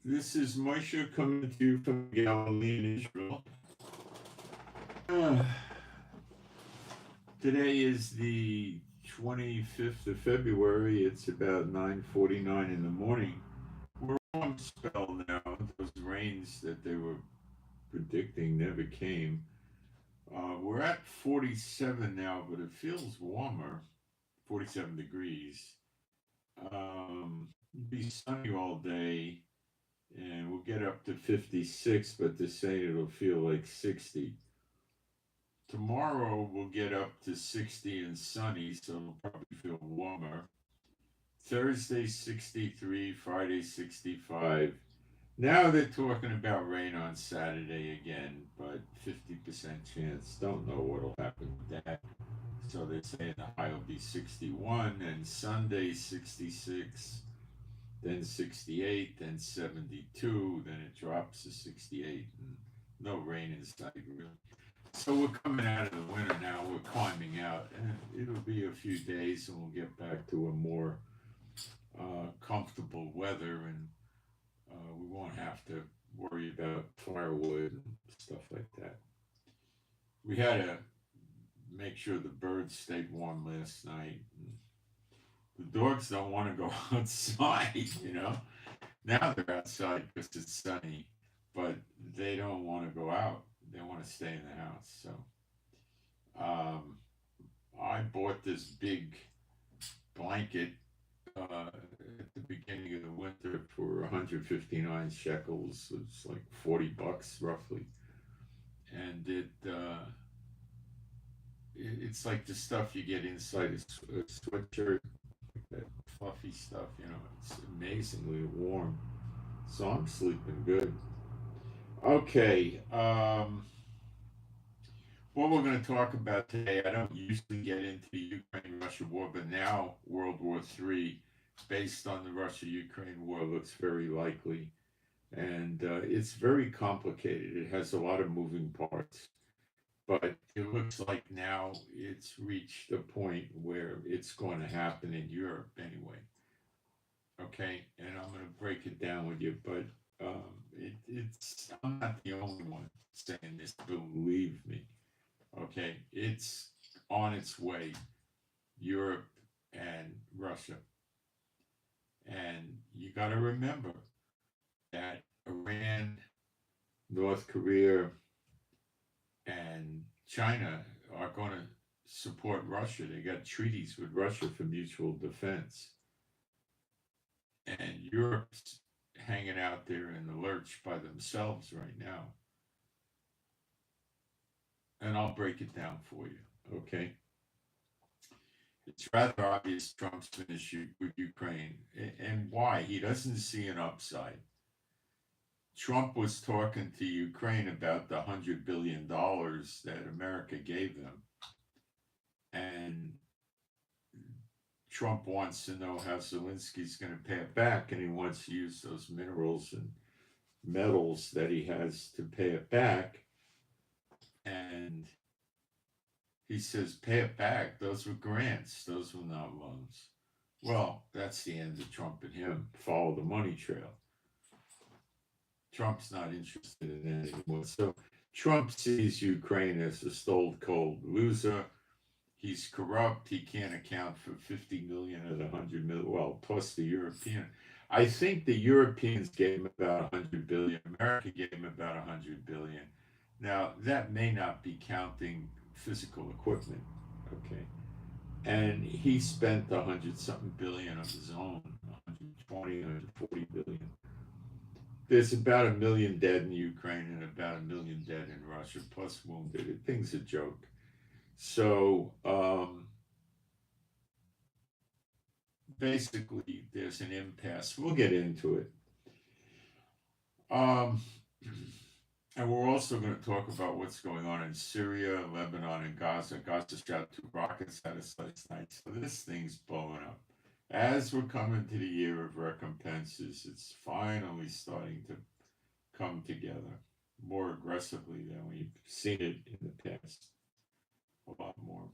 This is Moshe coming to you from Galilee in Israel. Uh, Today is the 25th of February. It's about 9:49 in the morning. We're on a spell now. Those rains that they were predicting never came. We're at 47 now, but it feels warmer, 47 degrees. It'll be sunny all day, and we'll get up to 56, but they're saying it'll feel like 60. Tomorrow we'll get up to 60 and sunny, so it'll probably feel warmer. Thursday 63, Friday 65. Now they're talking about rain on Saturday again, but 50% chance. Don't know what'll happen with that. So they're saying the high will be 61, and Sunday 66, then 68, then 72, then it drops to 68, and no rain in sight really. So we're coming out of the winter now, we're climbing out, and it'll be a few days and we'll get back to a more comfortable weather, and we won't have to worry about firewood and stuff like that. We had to make sure the birds stayed warm last night. The dogs don't want to go outside, you know. Now they're outside because it's sunny, but they don't want to go out. They want to stay in the house. So I bought this big blanket at the beginning of the winter for 159 shekels. It's like $40 roughly, and it's like the stuff you get inside a sweatshirt, that fluffy stuff. You know, it's amazingly warm. So I'm sleeping good. Okay. What we're going to talk about today, I don't usually get into the Ukraine-Russia war, but now World War III, based on the Russia-Ukraine war, looks very likely. And it's very complicated. It has a lot of moving parts. But it looks like now it's reached a point where it's going to happen in Europe anyway. Okay? And I'm going to break it down with you, but I'm not the only one saying this, believe me. Okay, it's on its way, Europe and Russia. And you got to remember that Iran, North Korea, and China are going to support Russia. They got treaties with Russia for mutual defense. And Europe's hanging out there in the lurch by themselves right now. And I'll break it down for you, okay? It's rather obvious Trump's finished with Ukraine. And why? He doesn't see an upside. Trump was talking to Ukraine about the $100 billion that America gave them. And Trump wants to know how Zelensky's going to pay it back, and he wants to use those minerals and metals that he has to pay it back. And he says, pay it back. Those were grants. Those were not loans. Well, that's the end of Trump and him. Follow the money trail. Trump's not interested in that anymore. So Trump sees Ukraine as a stone-cold loser. He's corrupt. He can't account for 50 million of the 100 million. Well, plus the European. I think the Europeans gave him about 100 billion. America gave him about 100 billion. Now, that may not be counting physical equipment, okay? And he spent 100-something billion of his own, 120, 140 billion. There's about 1 million dead in Ukraine and about 1 million dead in Russia, plus wounded. The thing's a joke. So, basically, there's an impasse. We'll get into it. And we're also going to talk about what's going on in Syria, Lebanon, and Gaza. Gaza shot 2 rockets at us last night. So this thing's blowing up. As we're coming to the year of recompenses, it's finally starting to come together more aggressively than we've seen it in the past. A lot more.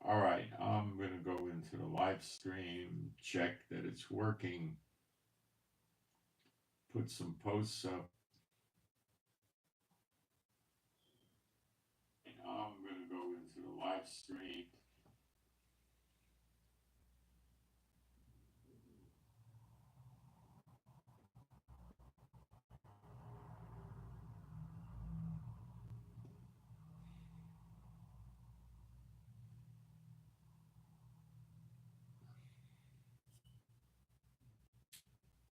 All right, I'm going to go into the live stream, check that it's working. put some posts up. And I'm going to go into the live stream.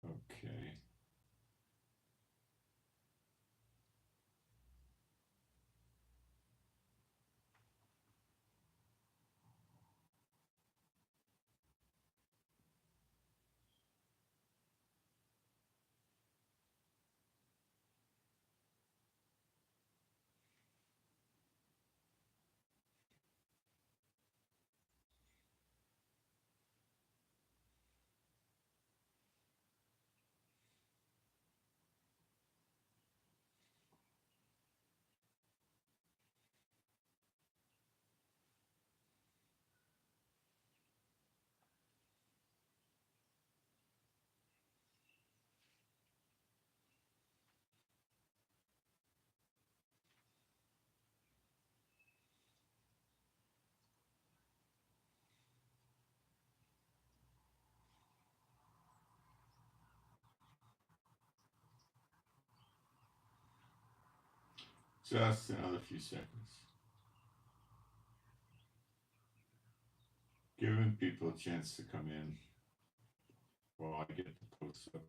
Okay. Just another few seconds. Giving people a chance to come in while I get the posts up.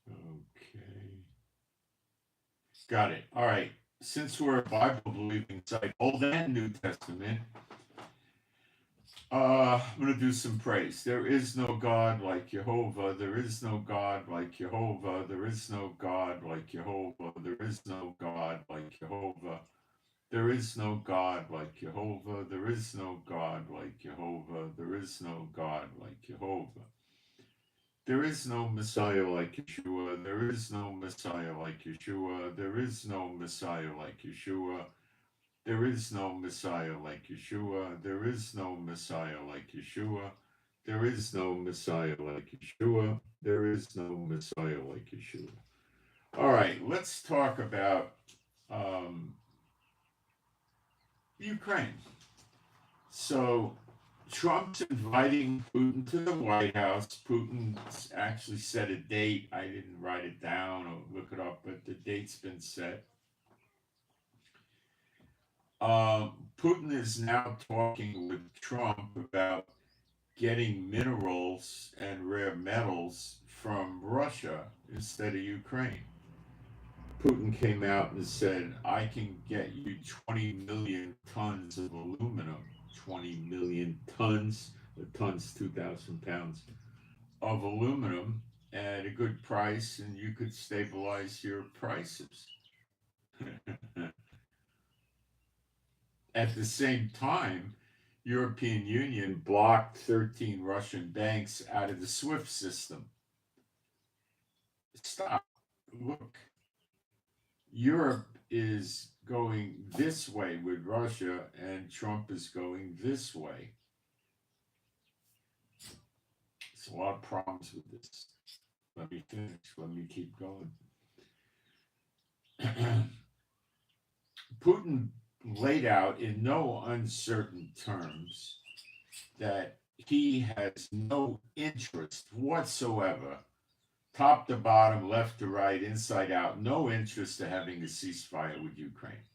Okay. Got it. All right. Since we're a Bible believing site, Old and New Testament, I'm going to do some praise. There is no God like Jehovah. There is no God like Jehovah. There is no God like Jehovah. There is no God like Jehovah. There is no God like Jehovah. There is no God like Jehovah. There is no God like Jehovah. There is no Messiah like Yeshua. There is no Messiah like Yeshua. There is no Messiah like Yeshua. There is no Messiah like Yeshua. There is no Messiah like Yeshua. There is no Messiah like Yeshua. There is no Messiah like Yeshua. All right, let's talk about Ukraine. So Trump's inviting Putin to the White House. Putin actually set a date. I didn't write it down or look it up, but the date's been set. Putin is now talking with Trump about getting minerals and rare metals from Russia instead of Ukraine. Putin came out and said, I can get you 20 million tons of aluminum, 20 million tons, a ton's 2,000 pounds of aluminum at a good price, and you could stabilize your prices. At the same time, European Union blocked 13 Russian banks out of the SWIFT system. Stop. Look, Europe is going this way with Russia, and Trump is going this way. There's a lot of problems with this. Let me finish. Let me keep going. Putin laid out in no uncertain terms that he has no interest whatsoever, top to bottom, left to right, inside out, no interest in having a ceasefire with Ukraine.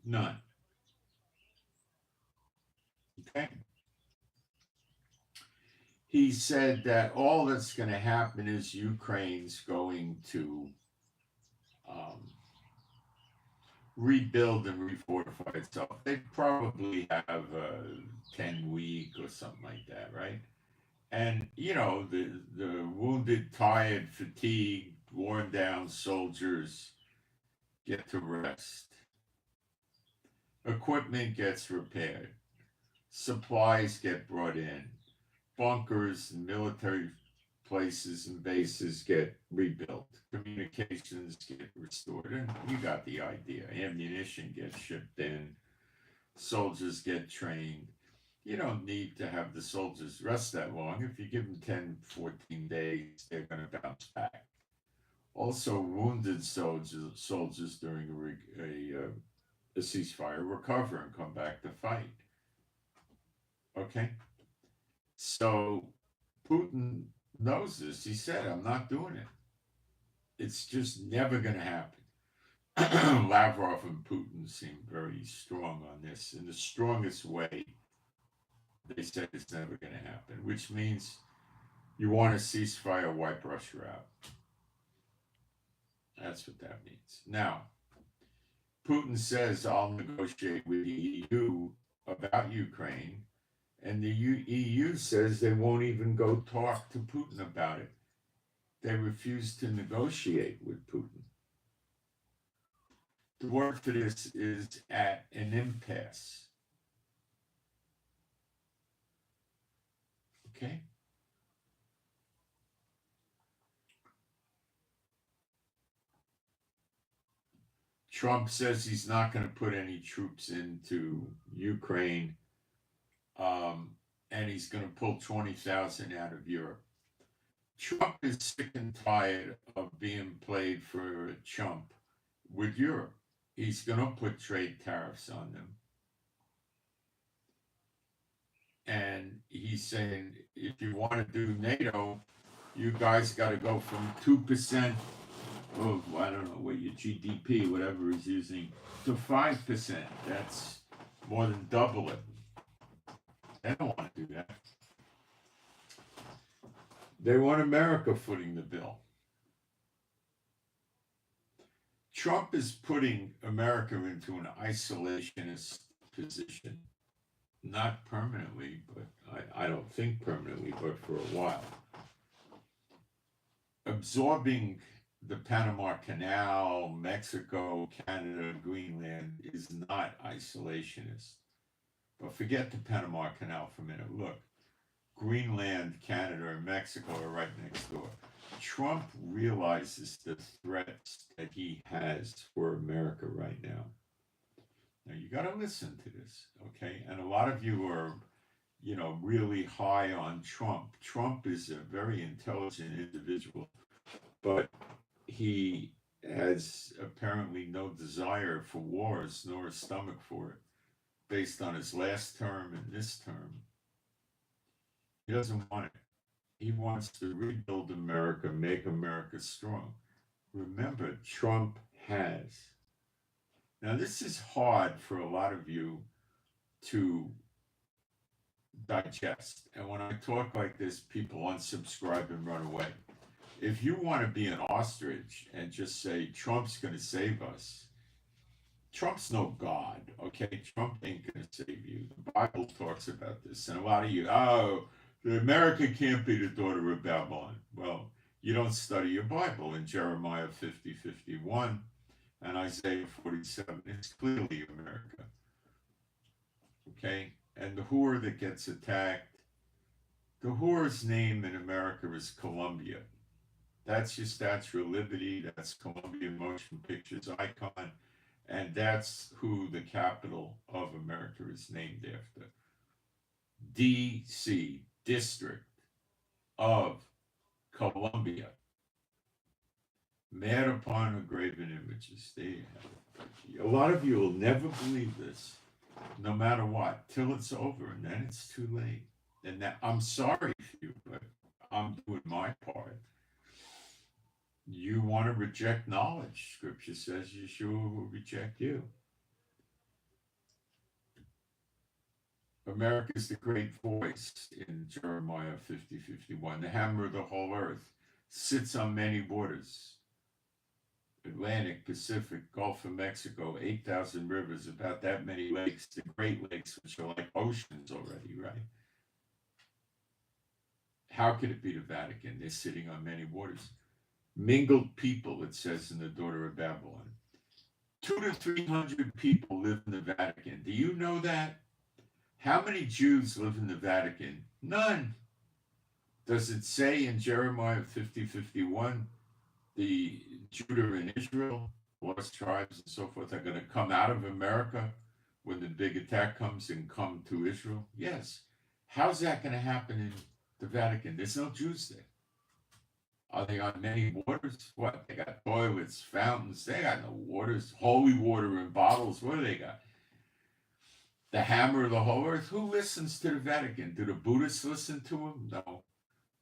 None. Okay? He said that all that's going to happen is Ukraine's going to rebuild and refortify itself. They probably have a 10-week or something like that, right? And, you know, the wounded, tired, fatigued, worn down soldiers get to rest. Equipment gets repaired. Supplies get brought in. Bunkers and military places and bases get rebuilt, communications get restored, and you got the idea. Ammunition gets shipped in, soldiers get trained. You don't need to have the soldiers rest that long. If you give them 10, 14 days, they're going to bounce back. Also, wounded soldiers during a ceasefire recover and come back to fight. Okay? So Putin knows this. He said, I'm not doing it. It's just never going to happen. Lavrov and Putin seem very strong on this. In the strongest way, they said it's never going to happen, which means you want a ceasefire, wipe Russia out. That's what that means. Now, Putin says, I'll negotiate with the EU about Ukraine, and the EU says they won't even go talk to Putin about it. They refuse to negotiate with Putin. The word for this is at an impasse. Okay? Trump says he's not going to put any troops into Ukraine, and he's going to pull 20,000 out of Europe. Trump is sick and tired of being played for a chump with Europe. He's going to put trade tariffs on them. And he's saying, if you want to do NATO, you guys got to go from 2% of, I don't know, what your GDP, whatever he's using, to 5%. That's more than double it. They don't want to do that. They want America footing the bill. Trump is putting America into an isolationist position. Not permanently, but I don't think permanently, but for a while. Absorbing the Panama Canal, Mexico, Canada, Greenland is not isolationist. But forget the Panama Canal for a minute. Look, Greenland, Canada, and Mexico are right next door. Trump realizes the threats that he has for America right now. Now, you got to listen to this, okay? And a lot of you are, really high on Trump. Trump is a very intelligent individual, but he has apparently no desire for wars, nor a stomach for it, based on his last term and this term. He doesn't want it. He wants to rebuild America, make America strong. Remember, Trump has. Now, this is hard for a lot of you to digest. And when I talk like this, people unsubscribe and run away. If you want to be an ostrich and just say, Trump's going to save us, Trump's no God, okay? Trump ain't going to save you. The Bible talks about this. And a lot of you, America can't be the daughter of Babylon. Well, you don't study your Bible. In Jeremiah 50:51 and Isaiah 47, it's clearly America. Okay? And the whore that gets attacked, the whore's name in America is Columbia. That's your Statue of Liberty. That's Columbia Motion Pictures icon. And that's who the capital of America is named after. D.C., District of Columbia. Mad upon her graven images. There you have it. A lot of you will never believe this, no matter what, till it's over, and then it's too late. And that, I'm sorry for you, but I'm doing my part. You want to reject knowledge. Scripture says Yeshua will reject you. America is the great voice in Jeremiah 50:51. The hammer of the whole earth sits on many waters. Atlantic, Pacific, Gulf of Mexico, 8,000 rivers, about that many lakes, the Great Lakes, which are like oceans already, right? How could it be the Vatican? They're sitting on many waters. Mingled people, it says in the Daughter of Babylon. 200 to 300 people live in the Vatican. Do you know that? How many Jews live in the Vatican? None. Does it say in Jeremiah 50:51 the Judah and Israel, lost tribes and so forth, are going to come out of America when the big attack comes and come to Israel? Yes. How's that going to happen in the Vatican? There's no Jews there. Are they on many waters? What? They got toilets, fountains. They got no waters. Holy water in bottles. What do they got? The hammer of the whole earth? Who listens to the Vatican? Do the Buddhists listen to them? No.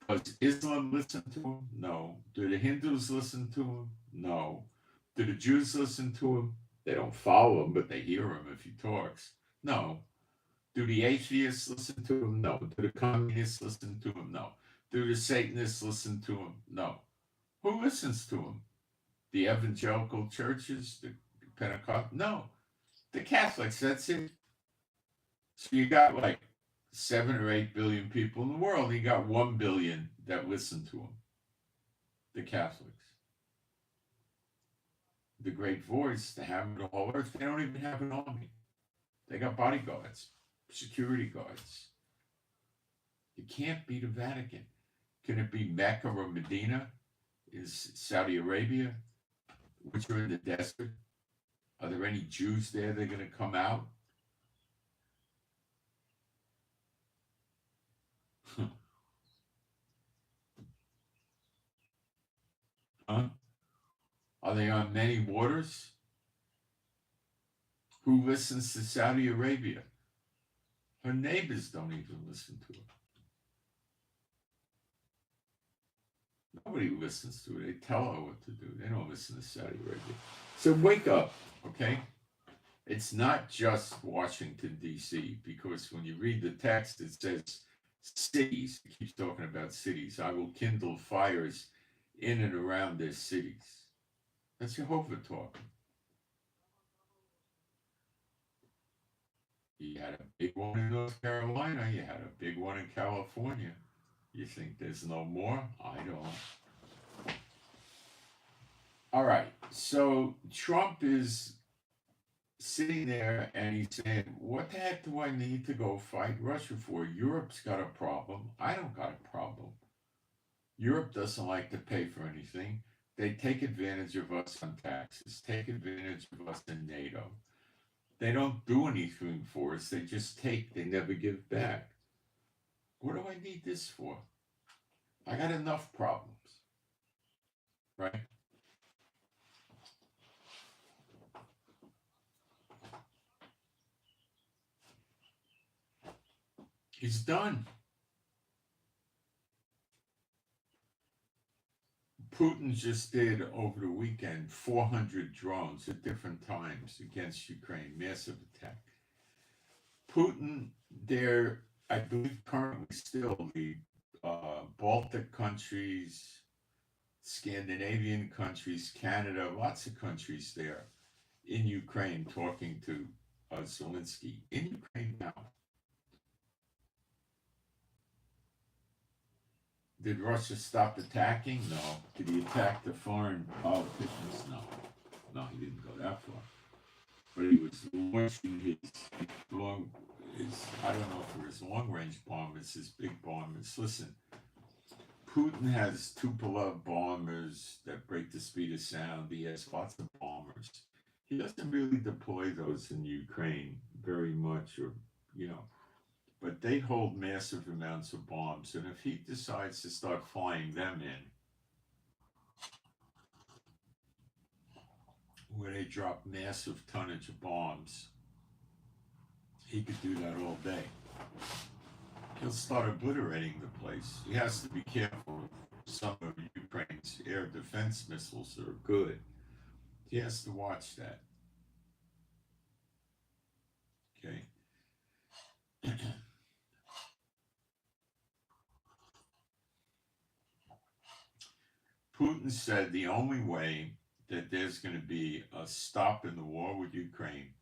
Does Islam listen to him? No. Do the Hindus listen to him? No. Do the Jews listen to him? They don't follow him, but they hear him if he talks. No. Do the atheists listen to him? No. Do the communists listen to him? No. Do the Satanists listen to him? No. Who listens to him? The evangelical churches? The Pentecost? No. The Catholics, that's it. So you got like 7 or 8 billion people in the world. You got 1 billion that listen to him. The Catholics. The great voice, the hammer of the whole earth, they don't even have an army. They got bodyguards, security guards. It can't be the Vatican. Can it be Mecca or Medina? Is Saudi Arabia, which are in the desert? Are there any Jews there that are going to come out? Huh? Are they on many waters? Who listens to Saudi Arabia? Her neighbors don't even listen to her. Nobody listens to her. They tell her what to do. They don't listen to Saudi Arabia. So wake up, okay? It's not just Washington, D.C., because when you read the text, it says cities. It keeps talking about cities. I will kindle fires in and around their cities. That's Jehovah talking. You had a big one in North Carolina. You had a big one in California. You think there's no more? I don't. All right. So Trump is sitting there and he's saying, what the heck do I need to go fight Russia for? Europe's got a problem. I don't got a problem. Europe doesn't like to pay for anything. They take advantage of us on taxes, take advantage of us in NATO. They don't do anything for us. They just take, they never give back. What do I need this for? I got enough problems, right? He's done. Putin just did over the weekend 400 drones at different times against Ukraine, massive attack. Putin, they're, I believe, currently still the Baltic countries, Scandinavian countries, Canada, lots of countries there in Ukraine talking to Zelensky in Ukraine now. Did Russia stop attacking? No. Did he attack the foreign politicians? No. No, he didn't go that far. But he was launching his I don't know if it was long-range bombers, his big bombers. Listen, Putin has Tupolev bombers that break the speed of sound. He has lots of bombers. He doesn't really deploy those in Ukraine very much, or, but they hold massive amounts of bombs. And if he decides to start flying them in, where they drop massive tonnage of bombs, he could do that all day. He'll start obliterating the place. He has to be careful. Some of Ukraine's air defense missiles are good. He has to watch that. Okay. Putin said the only way that there's going to be a stop in the war with Ukraine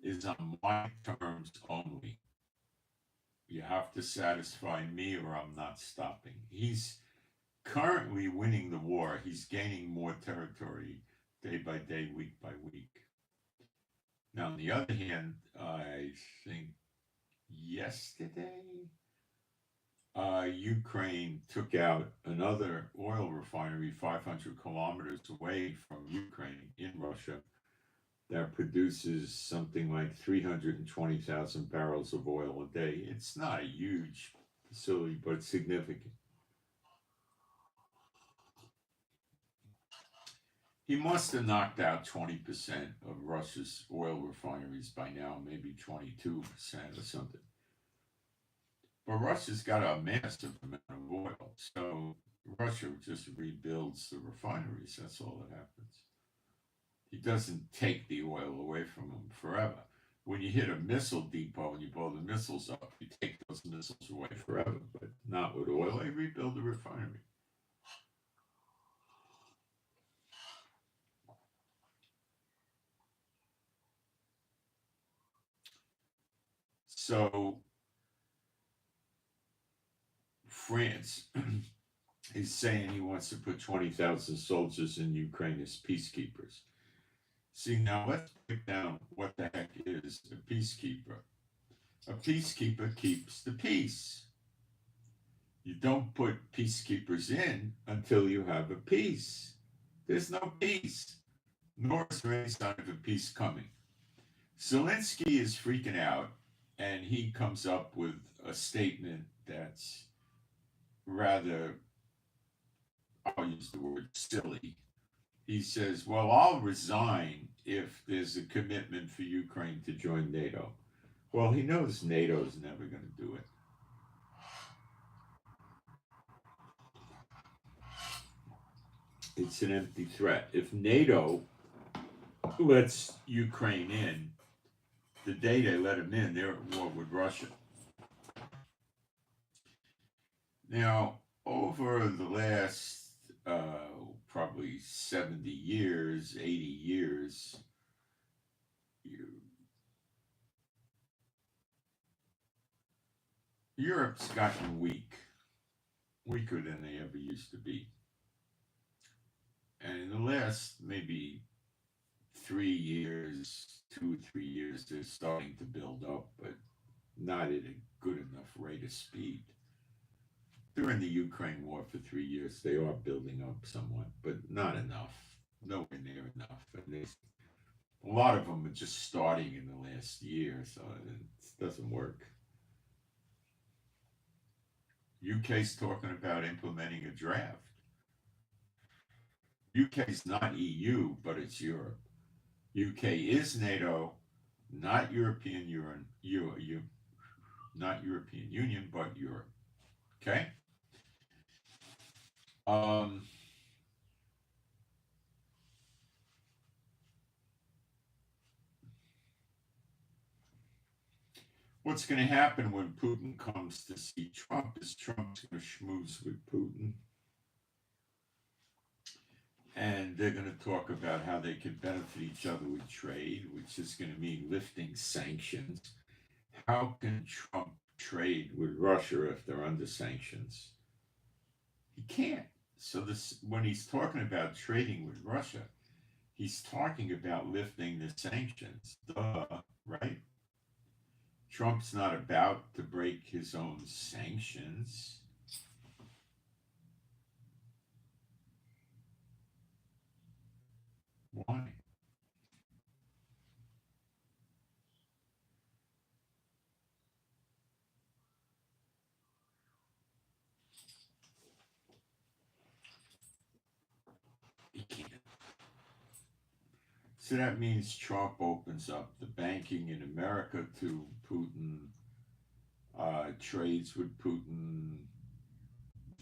is on my terms only. You have to satisfy me or I'm not stopping. He's currently winning the war. He's gaining more territory day by day, week by week. Now, on the other hand, I think yesterday, Ukraine took out another oil refinery 500 kilometers away from Ukraine in Russia that produces something like 320,000 barrels of oil a day. It's not a huge facility, but it's significant. He must have knocked out 20% of Russia's oil refineries by now, maybe 22% or something. But Russia's got a massive amount of oil, so Russia just rebuilds the refineries. That's all that happens. He doesn't take the oil away from them forever. When you hit a missile depot and you blow the missiles up, you take those missiles away forever, but not with oil. They rebuild the refinery. So France is saying he wants to put 20,000 soldiers in Ukraine as peacekeepers. See, now let's break down what the heck is a peacekeeper. A peacekeeper keeps the peace. You don't put peacekeepers in until you have a peace. There's no peace, nor is there any sign of a peace coming. Zelensky is freaking out, and he comes up with a statement that's rather, I'll use the word silly. He says, well, I'll resign if there's a commitment for Ukraine to join NATO. Well, he knows NATO's never going to do it. It's an empty threat. If NATO lets Ukraine in, the day they let them in, they're at war with Russia. Now, over the last probably 70 years, 80 years, Europe's gotten weaker than they ever used to be. And in the last maybe 3 years, 2 or 3 years, they're starting to build up, but not at a good enough rate of speed. During the Ukraine war for 3 years, they are building up somewhat, but not enough. Nowhere near enough. And a lot of them are just starting in the last year, so it doesn't work. UK's talking about implementing a draft. UK's not EU, but it's Europe. UK is NATO, not European Union, not European Union, but Europe. Okay. What's going to happen when Putin comes to see Trump is Trump's going to schmooze with Putin. And they're going to talk about how they can benefit each other with trade, which is going to mean lifting sanctions. How can Trump trade with Russia if they're under sanctions? He can't. So when he's talking about trading with Russia, he's talking about lifting the sanctions. Duh, right? Trump's not about to break his own sanctions. Why? He can't. So that means Trump opens up the banking in America to Putin, trades with Putin,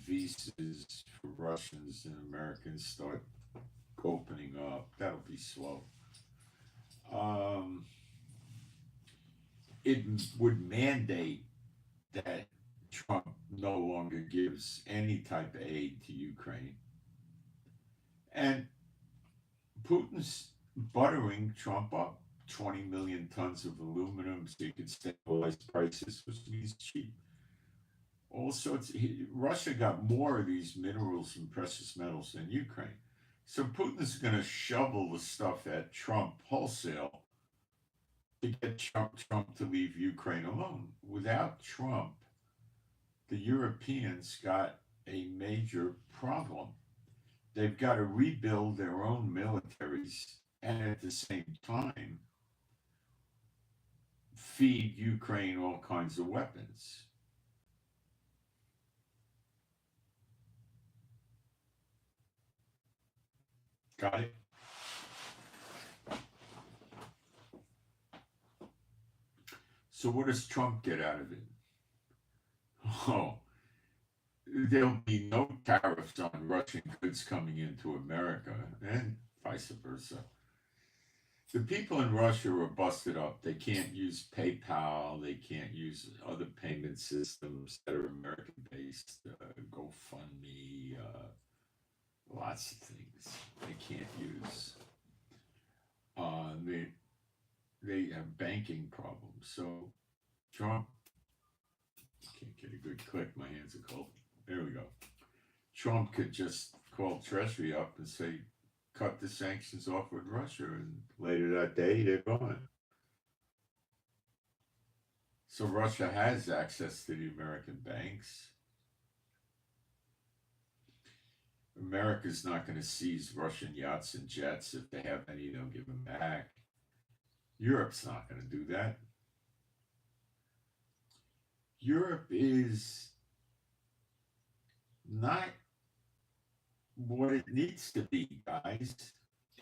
visas for Russians and Americans start opening up. That'll be slow. It would mandate that Trump no longer gives any type of aid to Ukraine. And Putin's buttering Trump up 20 million tons of aluminum so he could stabilize prices, which means cheap. All sorts. Russia got more of these minerals and precious metals than Ukraine. So Putin's going to shovel the stuff at Trump wholesale to get Trump to leave Ukraine alone. Without Trump, the Europeans got a major problem. They've got to rebuild their own militaries and at the same time feed Ukraine all kinds of weapons. Got it? So what does Trump get out of it? Oh, there'll be no tariffs on Russian goods coming into America, and vice versa. The people in Russia are busted up. They can't use PayPal. They can't use other payment systems that are American based. GoFundMe, lots of things they can't use. They have banking problems. So Trump can't get a good click. My hands are cold. There we go. Trump could just call Treasury up and say, cut the sanctions off with Russia, and later that day they're gone. So Russia has access to the American banks. America's not going to seize Russian yachts and jets. If they have any, they'll give them back. Europe's not going to do that. Europe is not what it needs to be, guys.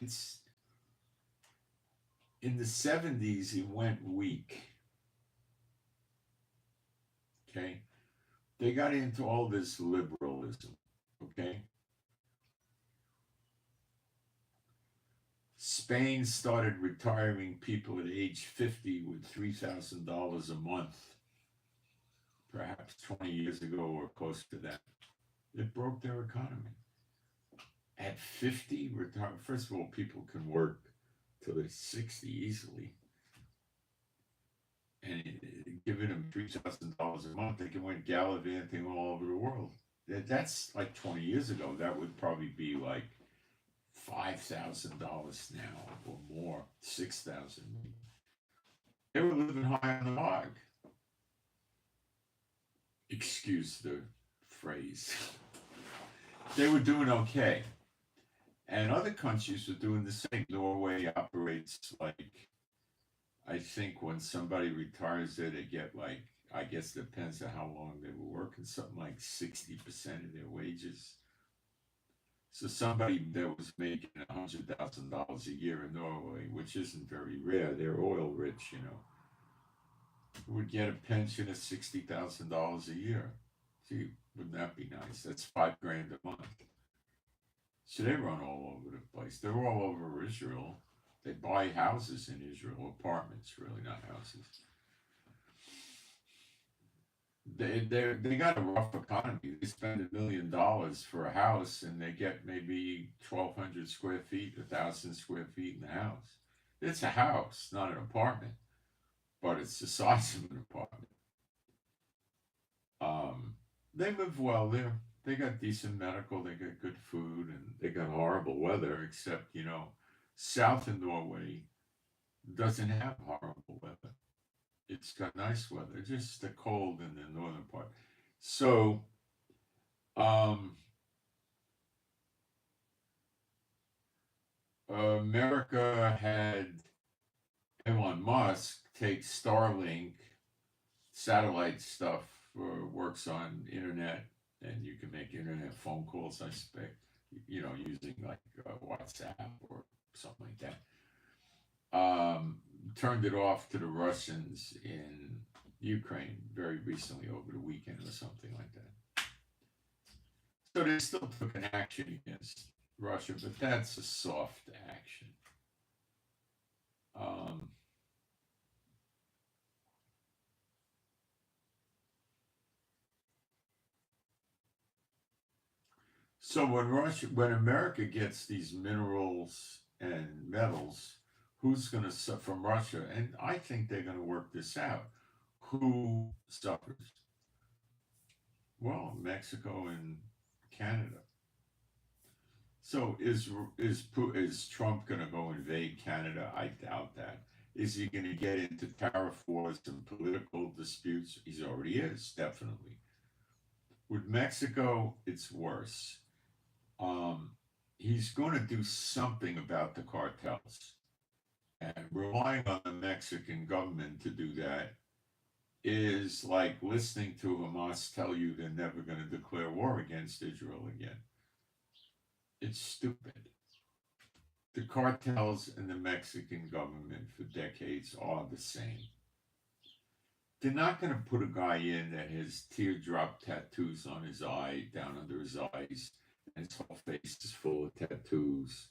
It's in the 70s, it went weak. Okay. They got into all this liberalism. Okay. Spain started retiring people at age 50 with $3,000 a month, perhaps 20 years ago or close to that. It broke their economy. At 50, first of all, people can work till they're 60 easily. And giving them $3,000 a month, they can went gallivanting all over the world. That's like 20 years ago. That would probably be like $5,000 now or more, $6,000. They were living high on the hog. Excuse the phrase. They were doing okay. And other countries are doing the same. Norway operates like, I think when somebody retires there, they get like, I guess it depends on how long they were working, something like 60% of their wages. So somebody that was making $100,000 a year in Norway, which isn't very rare, they're oil rich, would get a pension of $60,000 a year. Gee, wouldn't that be nice? That's $5,000 a month. So they run all over the place. They're all over Israel. They buy houses in Israel, apartments, really, not houses. They got a rough economy. They spend $1 million for a house, and they get maybe 1,200 square feet, 1,000 square feet in the house. It's a house, not an apartment, but it's the size of an apartment. They live well there. They got decent medical. They got good food, and they got horrible weather. Except south of Norway doesn't have horrible weather. It's got nice weather, just the cold in the northern part. So, America had Elon Musk take Starlink satellite stuff, works on internet, and you can make internet phone calls, I suspect, using like WhatsApp or something like that. Turned it off to the Russians in Ukraine very recently over the weekend or something like that. So they still took an action against Russia, but that's a soft action. So when America gets these minerals and metals, who's going to suffer from Russia? And I think they're going to work this out. Who suffers? Well, Mexico and Canada. So is Trump going to go invade Canada? I doubt that. Is he going to get into tariff wars and political disputes? He already is, definitely. With Mexico, it's worse. He's going to do something about the cartels. And relying on the Mexican government to do that is like listening to Hamas tell you they're never going to declare war against Israel again. It's stupid. The cartels and the Mexican government for decades are the same. They're not going to put a guy in that has teardrop tattoos on his eye, down under his eyes, and his whole face is full of tattoos,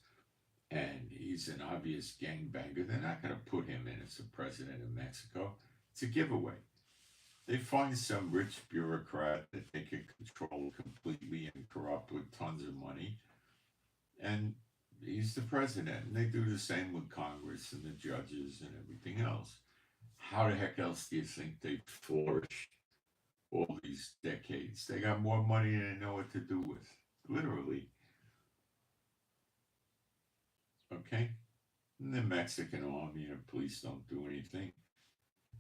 and he's an obvious gangbanger. They're not going to put him in as the president of Mexico. It's a giveaway. They find some rich bureaucrat that they can control completely and corrupt with tons of money, and he's the president. And they do the same with Congress and the judges and everything else. How the heck else do you think they flourished all these decades? They got more money than they know what to do with, literally. Okay? And the Mexican army and police don't do anything.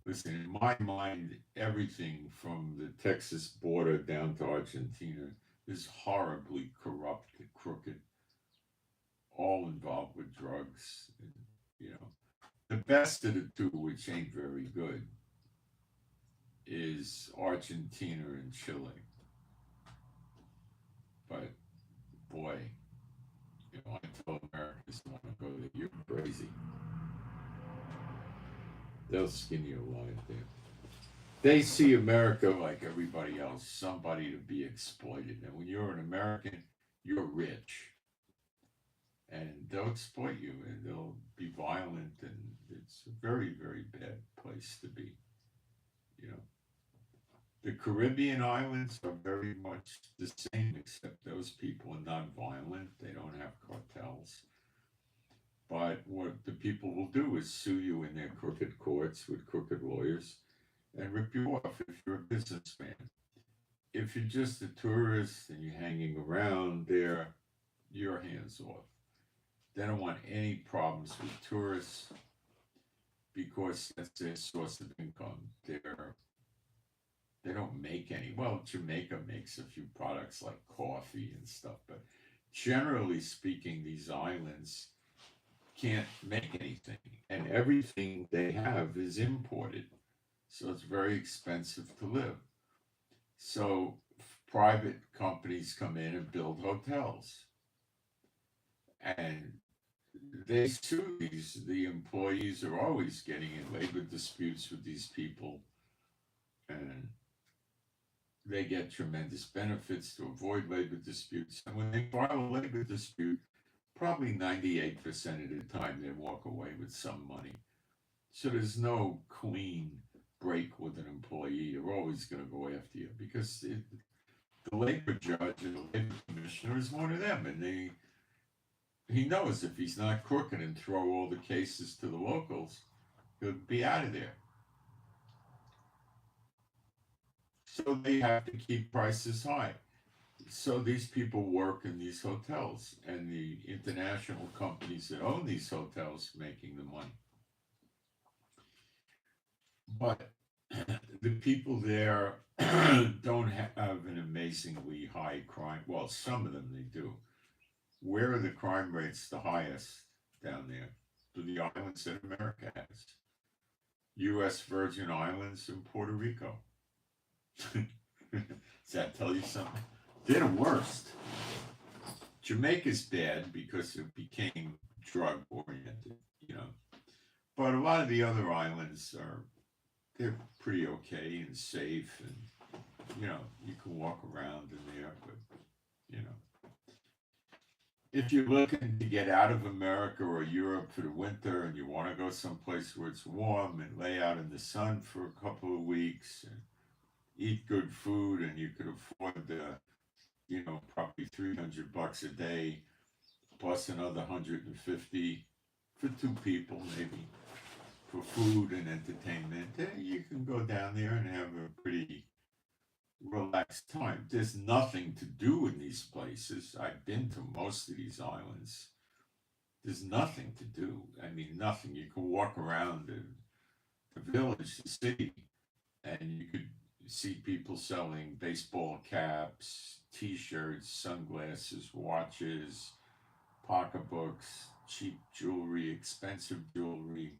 Listen, in my mind, everything from the Texas border down to Argentina is horribly corrupt and crooked, all involved with drugs. And, the best of the two, which ain't very good, is Argentina and Chile. But boy, I tell Americans want to go there, you're crazy. They'll skin you alive there. They see America like everybody else, somebody to be exploited. And when you're an American, you're rich. And they'll exploit you and they'll be violent, and it's a very, very bad place to be. The Caribbean islands are very much the same, except those people are not violent. They don't have cartels. But what the people will do is sue you in their crooked courts with crooked lawyers and rip you off if you're a businessman. If you're just a tourist and you're hanging around there, your hands off. They don't want any problems with tourists because that's their source of income. They don't make any. Well, Jamaica makes a few products like coffee and stuff, but generally speaking, these islands can't make anything, and everything they have is imported. So it's very expensive to live. So private companies come in and build hotels, and they sue these. The employees are always getting in labor disputes with these people, and they get tremendous benefits to avoid labor disputes. And when they file a labor dispute, probably 98% of the time they walk away with some money. So there's no clean break with an employee. They're always going to go after you because the labor judge and the labor commissioner is one of them, and he knows if he's not crooked and throw all the cases to the locals, he'll be out of there. So they have to keep prices high. So these people work in these hotels, and the international companies that own these hotels making the money. But the people there don't have an amazingly high crime. Well, some of them they do. Where are the crime rates the highest down there? To the islands that America has. U.S. Virgin Islands and Puerto Rico. Does that tell you something? They're the worst. Jamaica's bad because it became drug oriented, But a lot of the other islands they're pretty okay and safe, and you can walk around in there, but if you're looking to get out of America or Europe for the winter and you want to go someplace where it's warm and lay out in the sun for a couple of weeks and eat good food, and you could afford probably $300 a day plus another 150 for two people maybe for food and entertainment, you can go down there and have a pretty relaxed time. There's nothing to do in these places. I've been to most of these islands. There's nothing to do. I mean, nothing. You can walk around the village, the city, and you could see people selling baseball caps, t-shirts, sunglasses, watches, pocketbooks, cheap jewelry, expensive jewelry,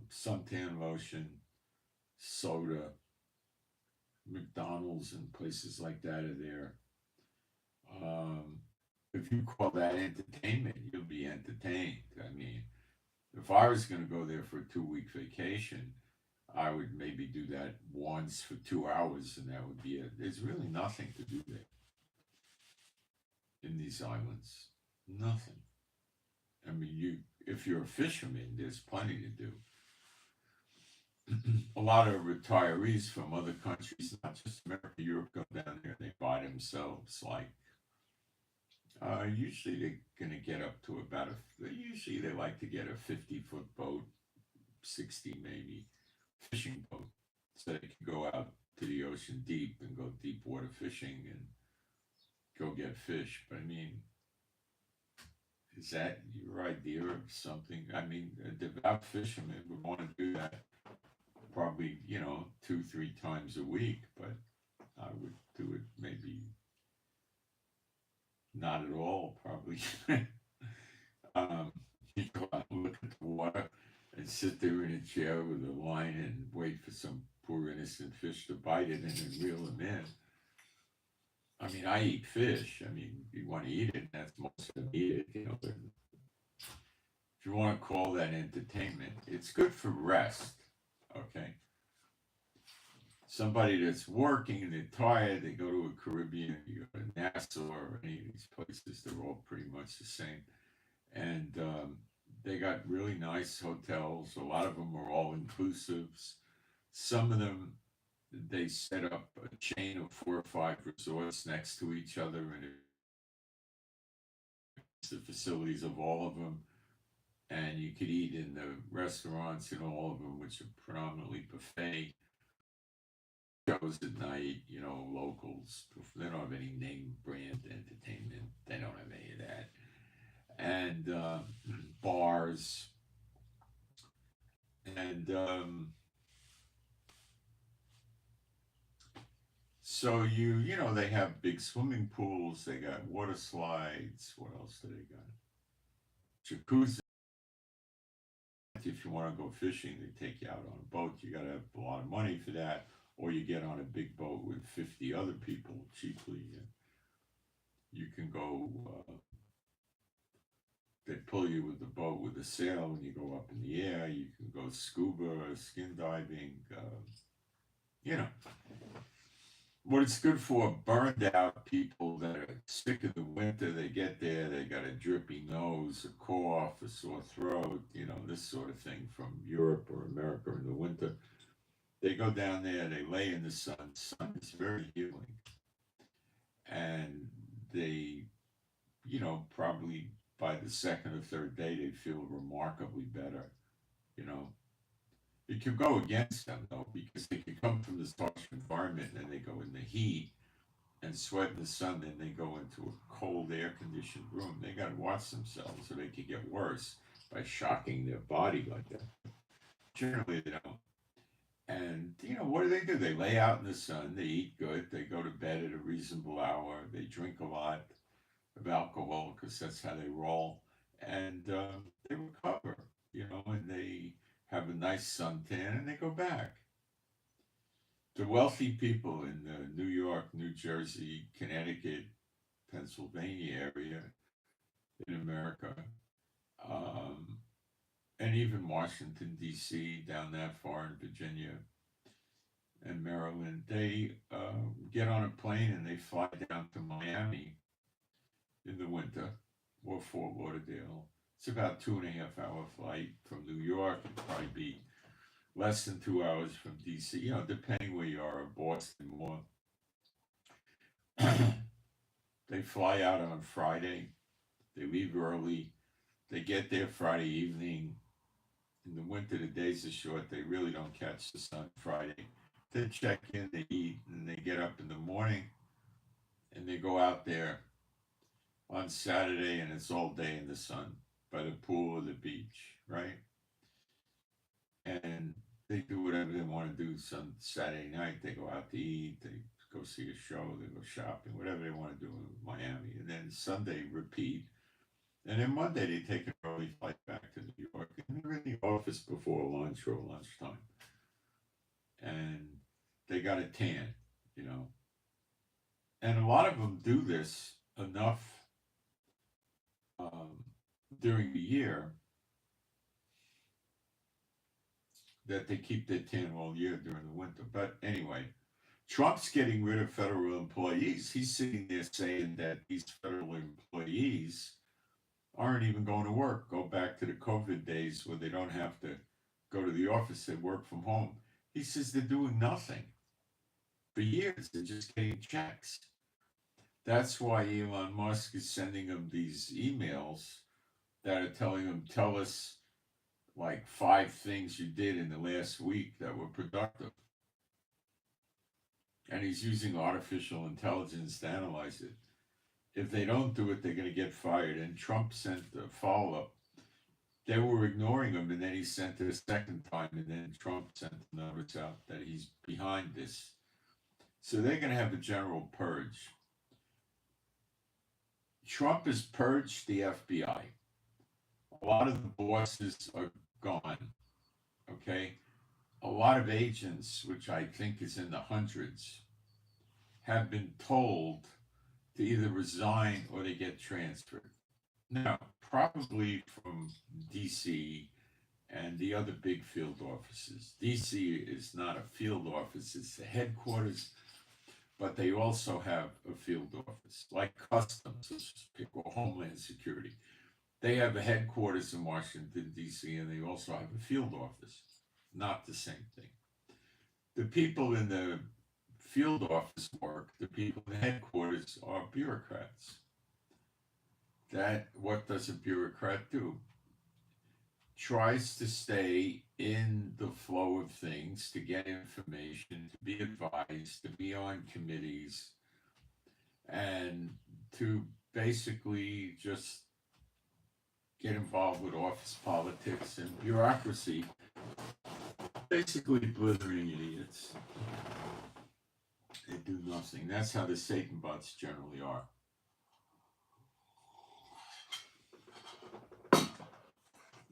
suntan lotion, soda, McDonald's and places like that are there. Um, if you call that entertainment, you'll be entertained. I mean, if I was going to go there for a 2 week vacation, I would maybe do that once for 2 hours, and that would be it. There's really nothing to do there in these islands. Nothing. I mean, if you're a fisherman, there's plenty to do. A lot of retirees from other countries, not just America, Europe, go down there and they buy themselves like. Usually they're going to get up to about usually they like to get a 50-foot boat, 60 maybe, fishing boat, so they can go out to the ocean deep and go deep water fishing and go get fish. But I mean, is that your idea of something? I mean, a devout fisherman would want to do that probably, 2-3 times a week, but I would do it maybe not at all, probably. You go out and look at the water and sit there in a chair with a line and wait for some poor innocent fish to bite it and then reel them in. I mean, I eat fish. I mean, you want to eat it, that's most of them eat it, If you want to call that entertainment, it's good for rest, okay? Somebody that's working and they're tired, they go to a Caribbean, you go to Nassau or any of these places, they're all pretty much the same. And they got really nice hotels. A lot of them are all inclusives. Some of them, they set up a chain of 4 or 5 resorts next to each other, and it's the facilities of all of them. And you could eat in the restaurants in all of them, which are predominantly buffet. Shows at night, locals. They don't have any name brand entertainment. They don't have any of that. And bars. And so they have big swimming pools. They got water slides. What else do they got? Jacuzzi. If you want to go fishing, they take you out on a boat. You got to have a lot of money for that, or you get on a big boat with 50 other people cheaply. You can go. They pull you with the boat with a sail, and you go up in the air. You can go scuba, skin diving. What it's good for, burned out people that are sick of the winter. They get there, they got a drippy nose, a cough, a sore throat, this sort of thing from Europe or America in the winter. They go down there, they lay in the sun. The sun is very healing. And they, probably by the second or third day, they feel remarkably better, It could go against them, though, because they could come from this harsh environment and then they go in the heat and sweat in the sun, then they go into a cold, air-conditioned room. They got to watch themselves or they could get worse by shocking their body like that. Generally, they don't. And, what do? They lay out in the sun, they eat good, they go to bed at a reasonable hour, they drink a lot of alcohol because that's how they roll, and they recover, and they have a nice suntan and they go back. The wealthy people in the New York, New Jersey, Connecticut, Pennsylvania area in America, and even Washington, D.C., down that far in Virginia and Maryland, they get on a plane and they fly down to Miami in the winter or Fort Lauderdale. It's about 2.5 hour flight from New York. It'd probably be less than 2 hours from DC, depending where you are, or Boston more. They fly out on Friday. They leave early. They get there Friday evening. In the winter, the days are short. They really don't catch the sun Friday. They check in, they eat, and they get up in the morning, and they go out there on Saturday, and it's all day in the sun by the pool or the beach, right? And they do whatever they want to do. Some Saturday night they go out to eat, they go see a show, they go shopping, whatever they want to do in Miami. And then Sunday repeat. And then Monday they take an early flight back to New York. And they're in the office before lunch or lunchtime. And they got a tan, you know. And a lot of them do this enough um, during the year that they keep their tan all year during the winter. But anyway, Trump's getting rid of federal employees. He's sitting there saying that these federal employees aren't even going to work. Go back to the COVID days where they don't have to go to the office, they work from home. He says they're doing nothing. For years, they're just getting checks. That's why Elon Musk is sending them these emails that are telling them, tell us like 5 things you did in the last week that were productive. And he's using artificial intelligence to analyze it. If they don't do it, they're going to get fired. And Trump sent a follow-up. They were ignoring him, and then he sent it a second time, and then Trump sent the notice out that he's behind this. So they're going to have a general purge. Trump has purged the FBI. A lot of the bosses are gone, okay? A lot of agents, which I think is in the hundreds, have been told to either resign or they get transferred. Now, probably from DC and the other big field offices. DC is not a field office, it's the headquarters, but they also have a field office, like Customs, or Homeland Security. They have a headquarters in Washington, D.C., and they also have a field office. Not the same thing. The people in the field office work, the people in the headquarters are bureaucrats. What does a bureaucrat do? Tries to stay in the flow of things, to get information, to be advised, to be on committees, and to basically just get involved with office politics and bureaucracy. Basically blithering idiots. They do nothing. That's how the Satan bots generally are.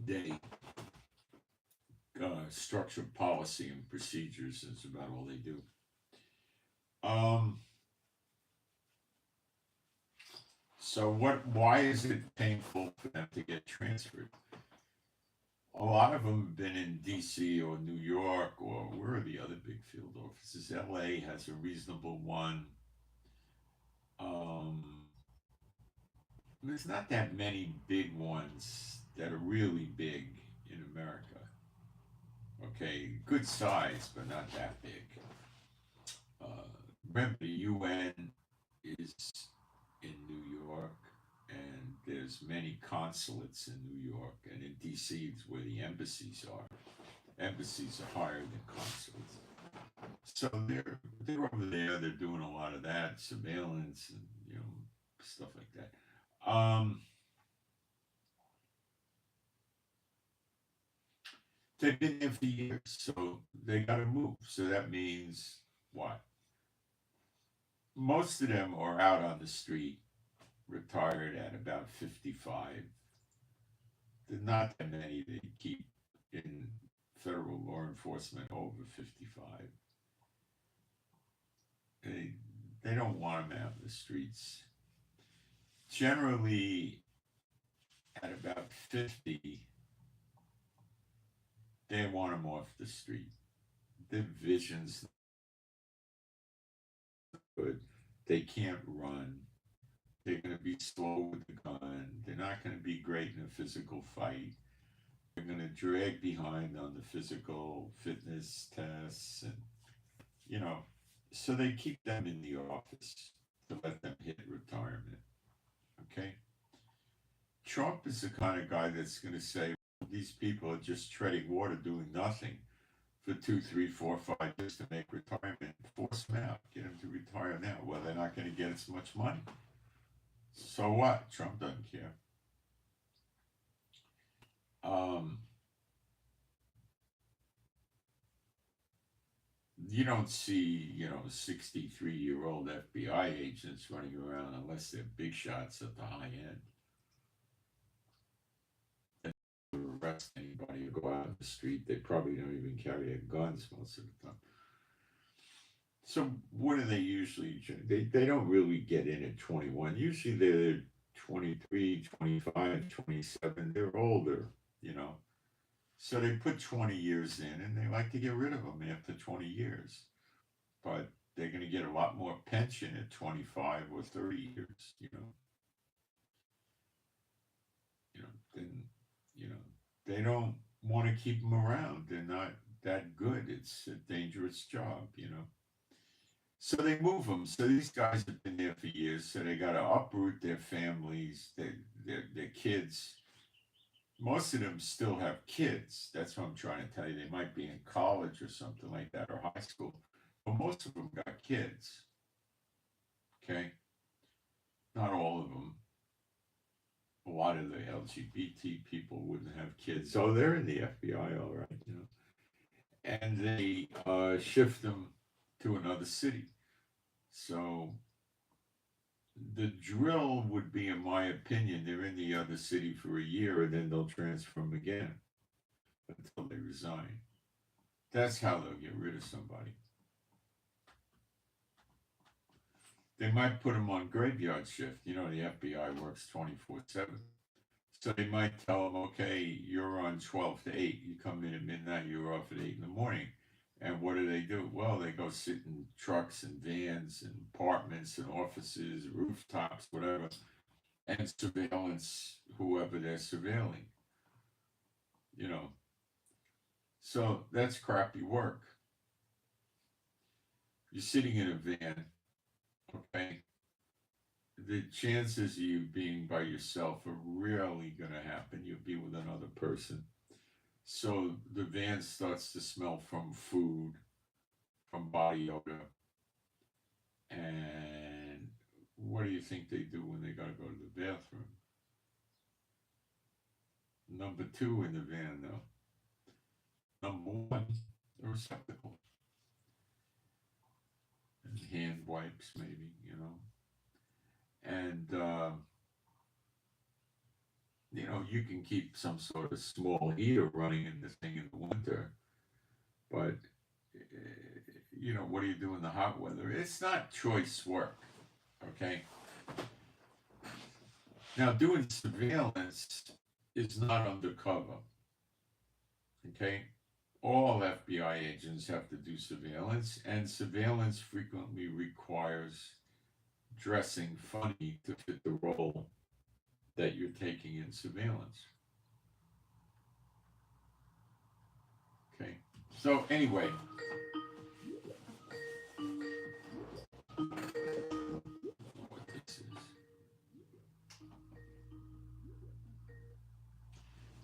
They structure policy and procedures is about all they do. So why is it painful for them to get transferred? A lot of them have been in DC or New York, or where are the other big field offices? LA has a reasonable one. There's not that many big ones that are really big in America. Okay, good size, but not that big. Remember, the UN is in New York, and there's many consulates in New York, and in DC is where the embassies are. Embassies are higher than consulates. So they're over there, they're doing a lot of that, surveillance and stuff like that. They've been there for years, so they gotta move. So that means what? Most of them are out on the street, retired at about 55. There's not that many they keep in federal law enforcement over 55. They don't want them out in the streets. Generally, at about 50, they want them off the street. Their vision's good. They can't run. They're going to be slow with the gun. They're not going to be great in a physical fight. They're going to drag behind on the physical fitness tests, and so they keep them in the office to let them hit retirement. Okay? Trump is the kind of guy that's going to say, well, these people are just treading water, doing nothing for 2, 3, 4, 5 years to make retirement. Force them out. Get them to retire now. Well, they're not going to get as much money. So what? Trump doesn't care. you don't see, 63-year-old FBI agents running around unless they're big shots at the high end. They don't arrest anybody or go out on the street. They probably don't even carry their guns most of the time. So what do they usually do? They don't really get in at 21. Usually they're 23, 25, 27. They're older, So they put 20 years in and they like to get rid of them after 20 years. But they're going to get a lot more pension at 25 or 30 years, then, they don't want to keep them around. They're not that good. It's a dangerous job, So they move them. So these guys have been there for years. So they got to uproot their families, their kids. Most of them still have kids. That's what I'm trying to tell you. They might be in college or something like that, or high school. But most of them got kids. Okay? Not all of them. A lot of the LGBT people wouldn't have kids. So they're in the FBI, all right, And they shift them to another city. So the drill would be, in my opinion, they're in the other city for a year and then they'll transfer them again until they resign. That's how they'll get rid of somebody. They might put them on graveyard shift. The FBI works 24/7. So they might tell them, okay, you're on 12 to 8. You come in at midnight, you're off at 8 in the morning. And what do? Well, they go sit in trucks and vans and apartments and offices, rooftops, whatever, and surveillance whoever they're surveilling. So that's crappy work. You're sitting in a van, okay? The chances of you being by yourself are rarely going to happen. You'll be with another person. So the van starts to smell from food, from body odor. And what do you think they do when they got to go to the bathroom? Number 2 in the van, though. Number 1, a receptacle. And hand wipes, maybe, And, you can keep some sort of small heater running in the thing in the winter. But, what do you do in the hot weather? It's not choice work, okay? Now, doing surveillance is not undercover, okay? All FBI agents have to do surveillance, and surveillance frequently requires dressing funny to fit the role that you're taking in surveillance. Okay, so anyway, what this is.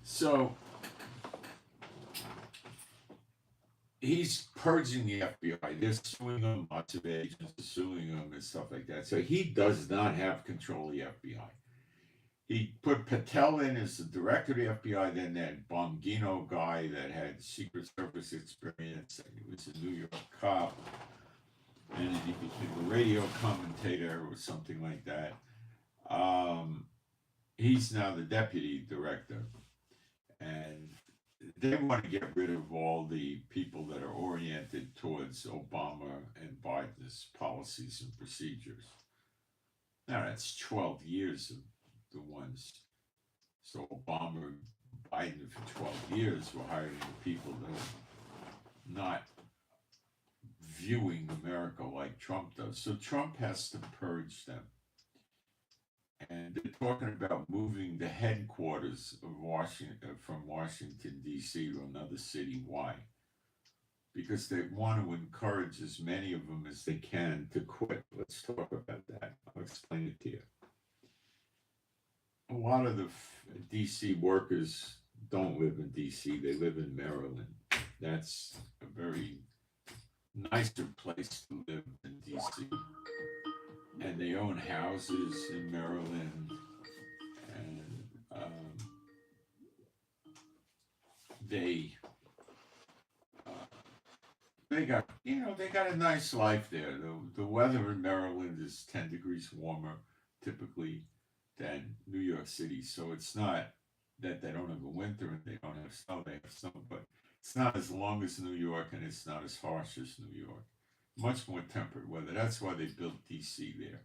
So he's purging the FBI. They're suing him, lots of agents are suing him and stuff like that. So he does not have control of the FBI. He put Patel in as the director of the FBI, then that Bongino guy that had Secret Service experience, and he was a New York cop, and then he became a radio commentator or something like that. He's now the deputy director, and they want to get rid of all the people that are oriented towards Obama and Biden's policies and procedures. Now, that's 12 years of the ones. So Obama and Biden for 12 years were hiring people that are not viewing America like Trump does. So Trump has to purge them. And they're talking about moving the headquarters of Washington from Washington, D.C. to another city. Why? Because they want to encourage as many of them as they can to quit. Let's talk about that. I'll explain it to you. A lot of the D.C. workers don't live in D.C. They live in Maryland. That's a very nicer place to live than D.C. And they own houses in Maryland, and they got got a nice life there. The weather in Maryland is 10 degrees warmer typically than New York City. So it's not that they don't have a winter and they don't have snow, they have snow, but it's not as long as New York and it's not as harsh as New York. Much more temperate weather. That's why they built DC there.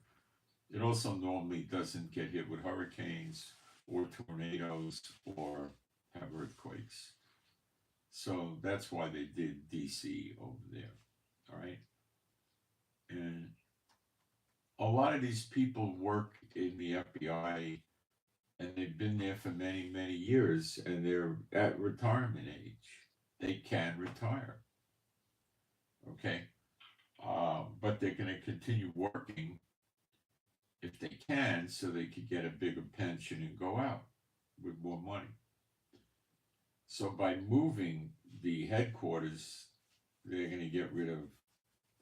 It also normally doesn't get hit with hurricanes or tornadoes or have earthquakes. So that's why they did DC over there. All right. And a lot of these people work in the FBI and they've been there for many, many years and they're at retirement age. They can retire. Okay. But they're going to continue working if they can so they could get a bigger pension and go out with more money. So by moving the headquarters, they're going to get rid of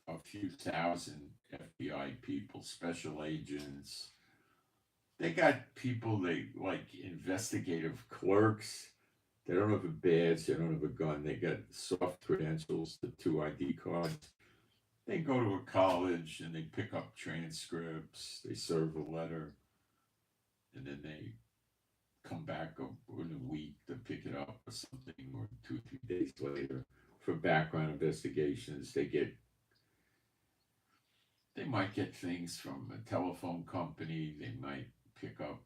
a few thousand FBI people, special agents. They got people they like investigative clerks. They don't have a badge, they don't have a gun. They got soft credentials, the 2 ID cards. They go to a college and they pick up transcripts. They serve a letter, and then they come back in a week to pick it up or something, or 2 or 3 days later for background investigations. They might get things from a telephone company. They might pick up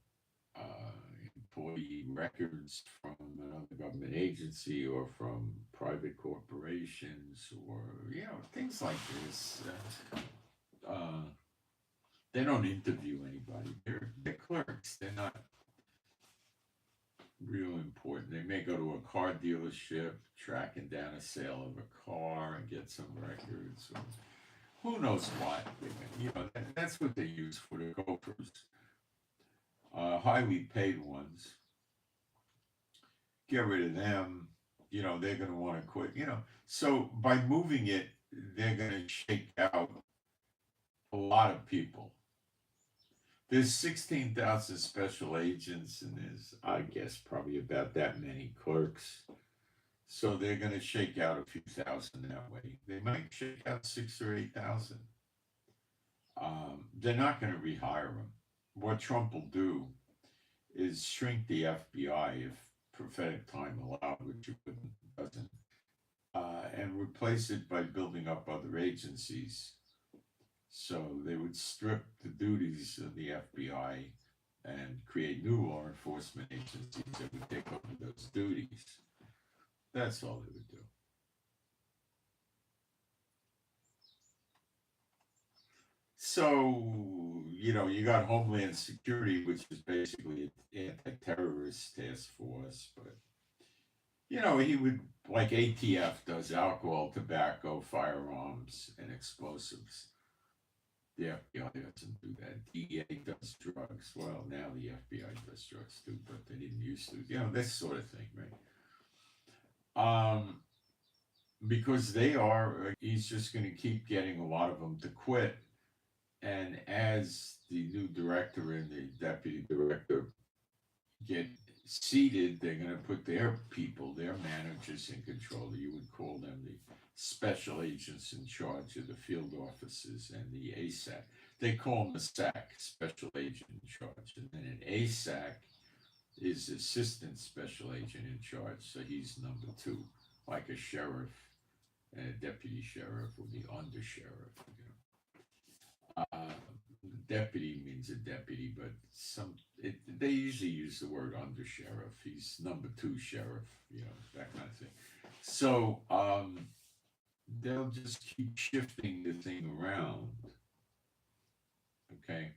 employee records from another government agency or from private corporations, or things like this. They don't interview anybody. They're clerks. They're not real important. They may go to a car dealership, tracking down a sale of a car and get some records, or who knows what. That's what they use for the gophers. Highly paid ones. Get rid of them. They're going to want to quit. So by moving it, they're going to shake out a lot of people. There's 16,000 special agents, and there's, I guess, probably about that many clerks. So they're going to shake out a few thousand that way. They might shake out 6,000 or 8,000. They're not going to rehire them. What Trump will do is shrink the FBI if prophetic time allowed, which it doesn't, and replace it by building up other agencies. So they would strip the duties of the FBI and create new law enforcement agencies that would take over those duties. That's all they would do. So, you got Homeland Security, which is basically an anti-terrorist task force, but, he would, like ATF does, alcohol, tobacco, firearms, and explosives. The FBI doesn't do that. DEA does drugs. Well, now the FBI does drugs too, but they didn't used to. This sort of thing, right? Because he's just going to keep getting a lot of them to quit. And as the new director and the deputy director get seated, they're going to put their people, their managers in control. You would call them the special agents in charge of the field offices and the ASAC. They call them a SAC, special agent in charge. And then an ASAC is assistant special agent in charge. So he's number 2, like a sheriff and a deputy sheriff or the under sheriff. Deputy means a deputy, but they usually use the word under sheriff. He's number 2 sheriff, that kind of thing. So they'll just keep shifting the thing around. Okay.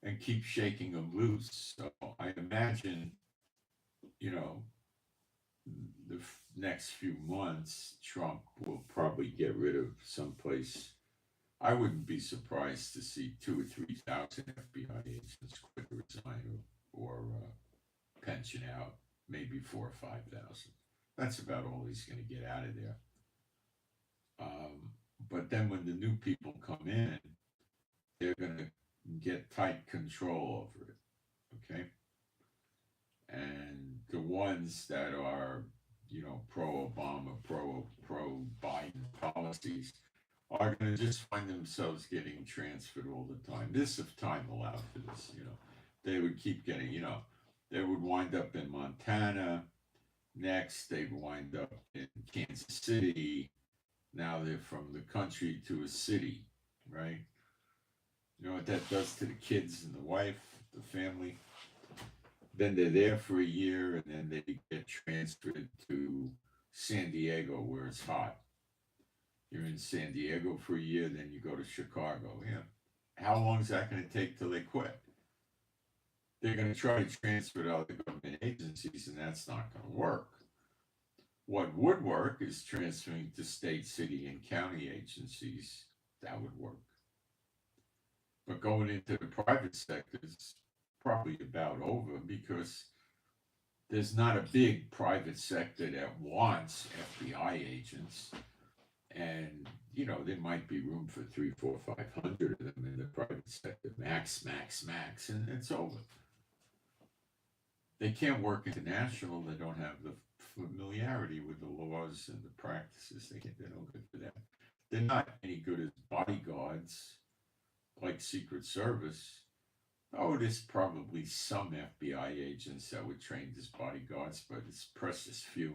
And keep shaking them loose. So I imagine, the next few months, Trump will probably get rid of someplace. I wouldn't be surprised to see 2,000 or 3,000 FBI agents quit, resign, or pension out. Maybe 4,000 or 5,000. That's about all he's going to get out of there. But then when the new people come in, they're going to get tight control over it. Okay, and the ones that are, you know, pro-Obama, pro Biden policies are going to just find themselves getting transferred all the time. This, if time allowed for this, you know, they would keep getting, you know, they would wind up in Montana. Next, they'd wind up in Kansas City. Now they're from the country to a city, right? You know what that does to the kids and the wife, the family? Then they're there for a year and then they get transferred to San Diego where it's hot. You're in San Diego for a year, then you go to Chicago. Yeah. How long is that going to take till they quit? They're going to try to transfer to other government agencies, and that's not going to work. What would work is transferring to state, city, and county agencies. That would work. But going into the private sector is probably about over because there's not a big private sector that wants FBI agents. And, you know, there might be room for 3, 4, 500 of them in the private sector. Max, and it's over. They can't work international. They don't have the familiarity with the laws and the practices. They're no good for that. They're not any good as bodyguards, like Secret Service. Oh, there's probably some FBI agents that were trained as bodyguards, but it's precious few.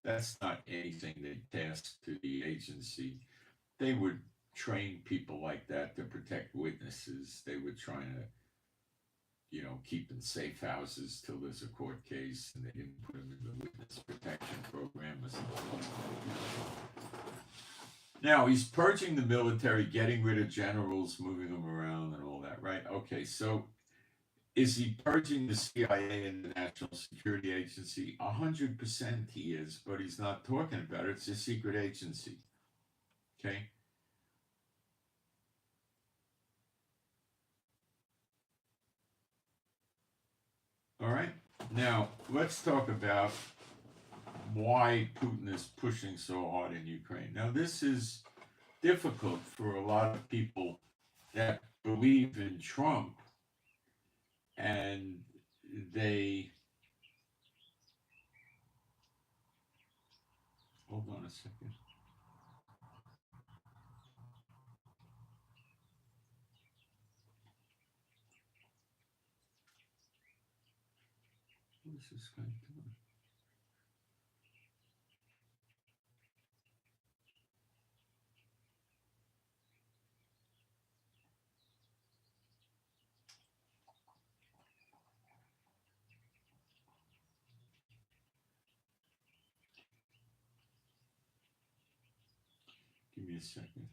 That's not anything they task to the agency. They would train people like that to protect witnesses. They would try to, you know, keep in safe houses till there's a court case, and they didn't put them in the witness protection program or something. Now, he's purging the military, getting rid of generals, moving them around and all that, right? Okay, so is he purging the CIA and the National Security Agency? 100% he is, but he's not talking about it. It's a secret agency. Okay? All right? Now, let's talk about why Putin is pushing so hard in Ukraine. Now, this is difficult for a lot of people that believe in Trump and they hold on a second. What is this guy doing? Give me a second.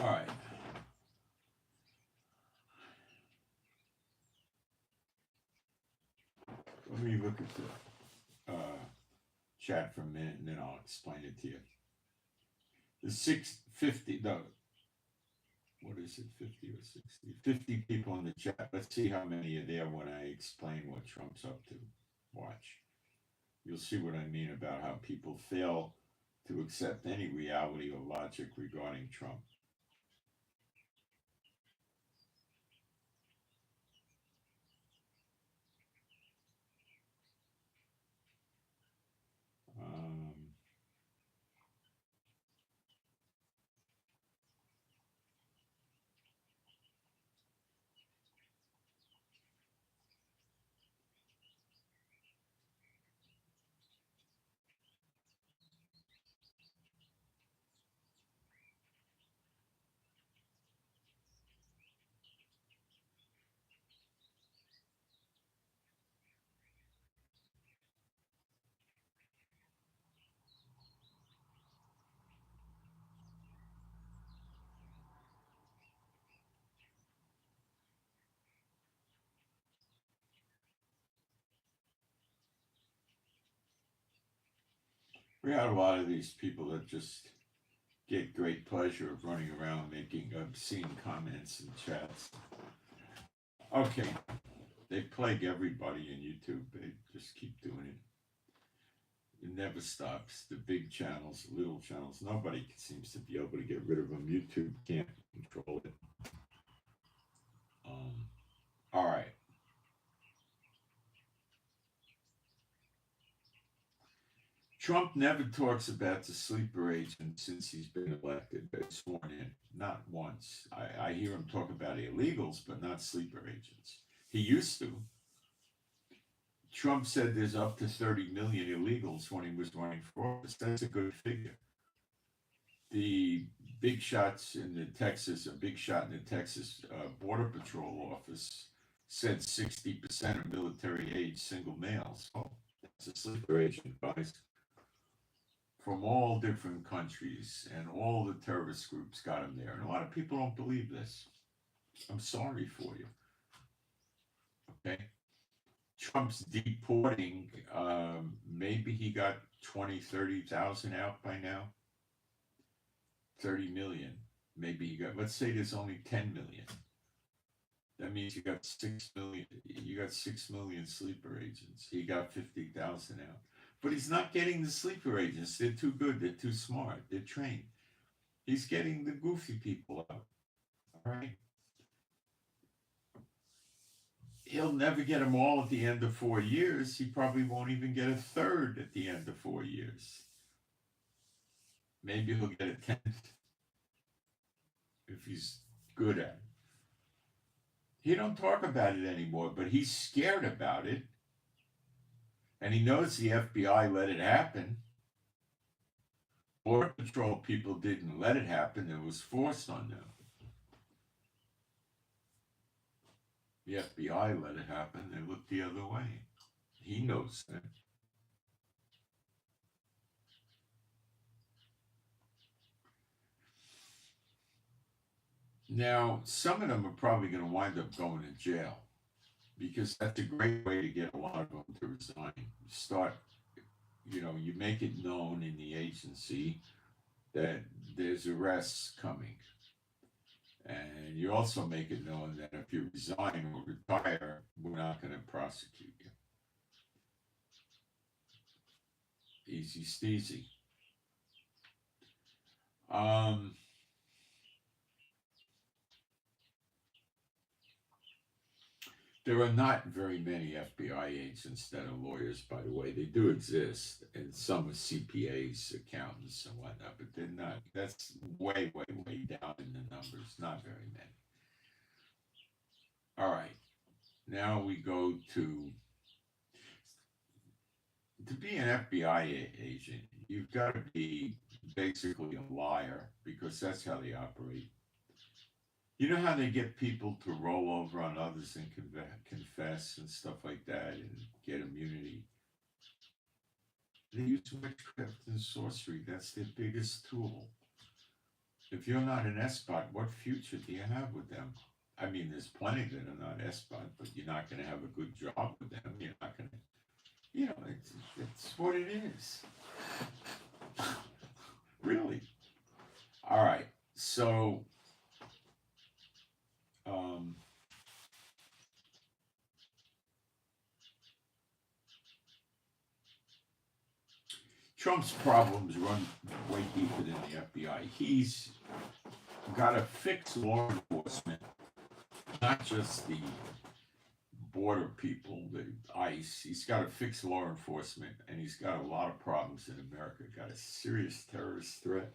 All right. Let me look at the chat for a minute and then I'll explain it to you. The 650, what is it, 50 or 60? 50 people in the chat. Let's see how many are there when I explain what Trump's up to. Watch. You'll see what I mean about how people fail to accept any reality or logic regarding Trump. We had a lot of these people that just get great pleasure of running around making obscene comments and chats. Okay, they plague everybody in YouTube. They just keep doing it. It never stops. The big channels, little channels, nobody seems to be able to get rid of them. YouTube can't control it. All right. Trump never talks about the sleeper agent since he's been elected, been sworn in. Not once. I hear him talk about illegals, but not sleeper agents. He used to. Trump said there's up to 30 million illegals when he was running for office. That's a good figure. The big shots in the Texas, a big shot in the Texas Border Patrol office said 60% of military age single males. Oh, that's a sleeper agent, guys. From all different countries, and all the terrorist groups got him there. And a lot of people don't believe this. I'm sorry for you. Okay. Trump's deporting, maybe he got 20, 30,000 out by now. 30 million. Maybe you got, let's say there's only 10 million. That means you got 6 million. You got 6 million sleeper agents. He got 50,000 out. But he's not getting the sleeper agents. They're too good. They're too smart. They're trained. He's getting the goofy people out. All right. He'll never get them all at the end of 4 years. He probably won't even get a third at the end of 4 years. Maybe he'll get a tenth if he's good at it. He don't talk about it anymore, but he's scared about it. And he knows the FBI let it happen. Border Patrol people didn't let it happen. It was forced on them. The FBI let it happen. They looked the other way. He knows that. Now, some of them are probably going to wind up going to jail, because that's a great way to get a lot of them to resign. Start, you make it known in the agency that there's arrests coming. And you also make it known that if you resign or retire, we're not going to prosecute you. Easy steezy. There are not very many FBI agents that are lawyers, by the way. They do exist, and some are CPAs, accountants, and whatnot, but they're not. That's way, way, way down in the numbers. Not very many. All right. Now we go to be an FBI agent, you've got to be basically a liar, because that's how they operate. You know how they get people to roll over on others and confess and stuff like that and get immunity? They use witchcraft and sorcery. That's their biggest tool. If you're not an SBOT, what future do you have with them? I mean, there's plenty that are not SBOT, but you're not going to have a good job with them. You're not going to, it's what it is. Really. All right. So, Trump's problems run way deeper than the FBI. He's got to fix law enforcement, not just the border people, the ICE. He's got to fix law enforcement, and he's got a lot of problems in America. Got a serious terrorist threat.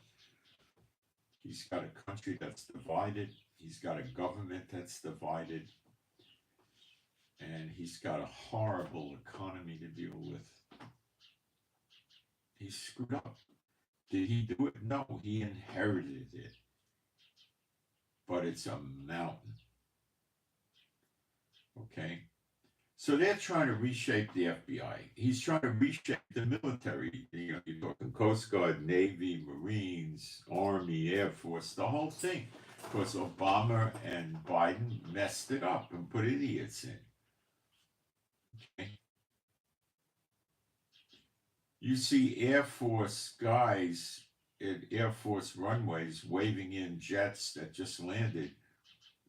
He's got a country that's divided. He's got a government that's divided. And he's got a horrible economy to deal with. He screwed up. Did he do it? No, he inherited it. But it's a mountain. Okay? So they're trying to reshape the FBI. He's trying to reshape the military. You're talking Coast Guard, Navy, Marines, Army, Air Force, the whole thing. Because Obama and Biden messed it up and put idiots in. Okay? You see Air Force guys at Air Force runways waving in jets that just landed,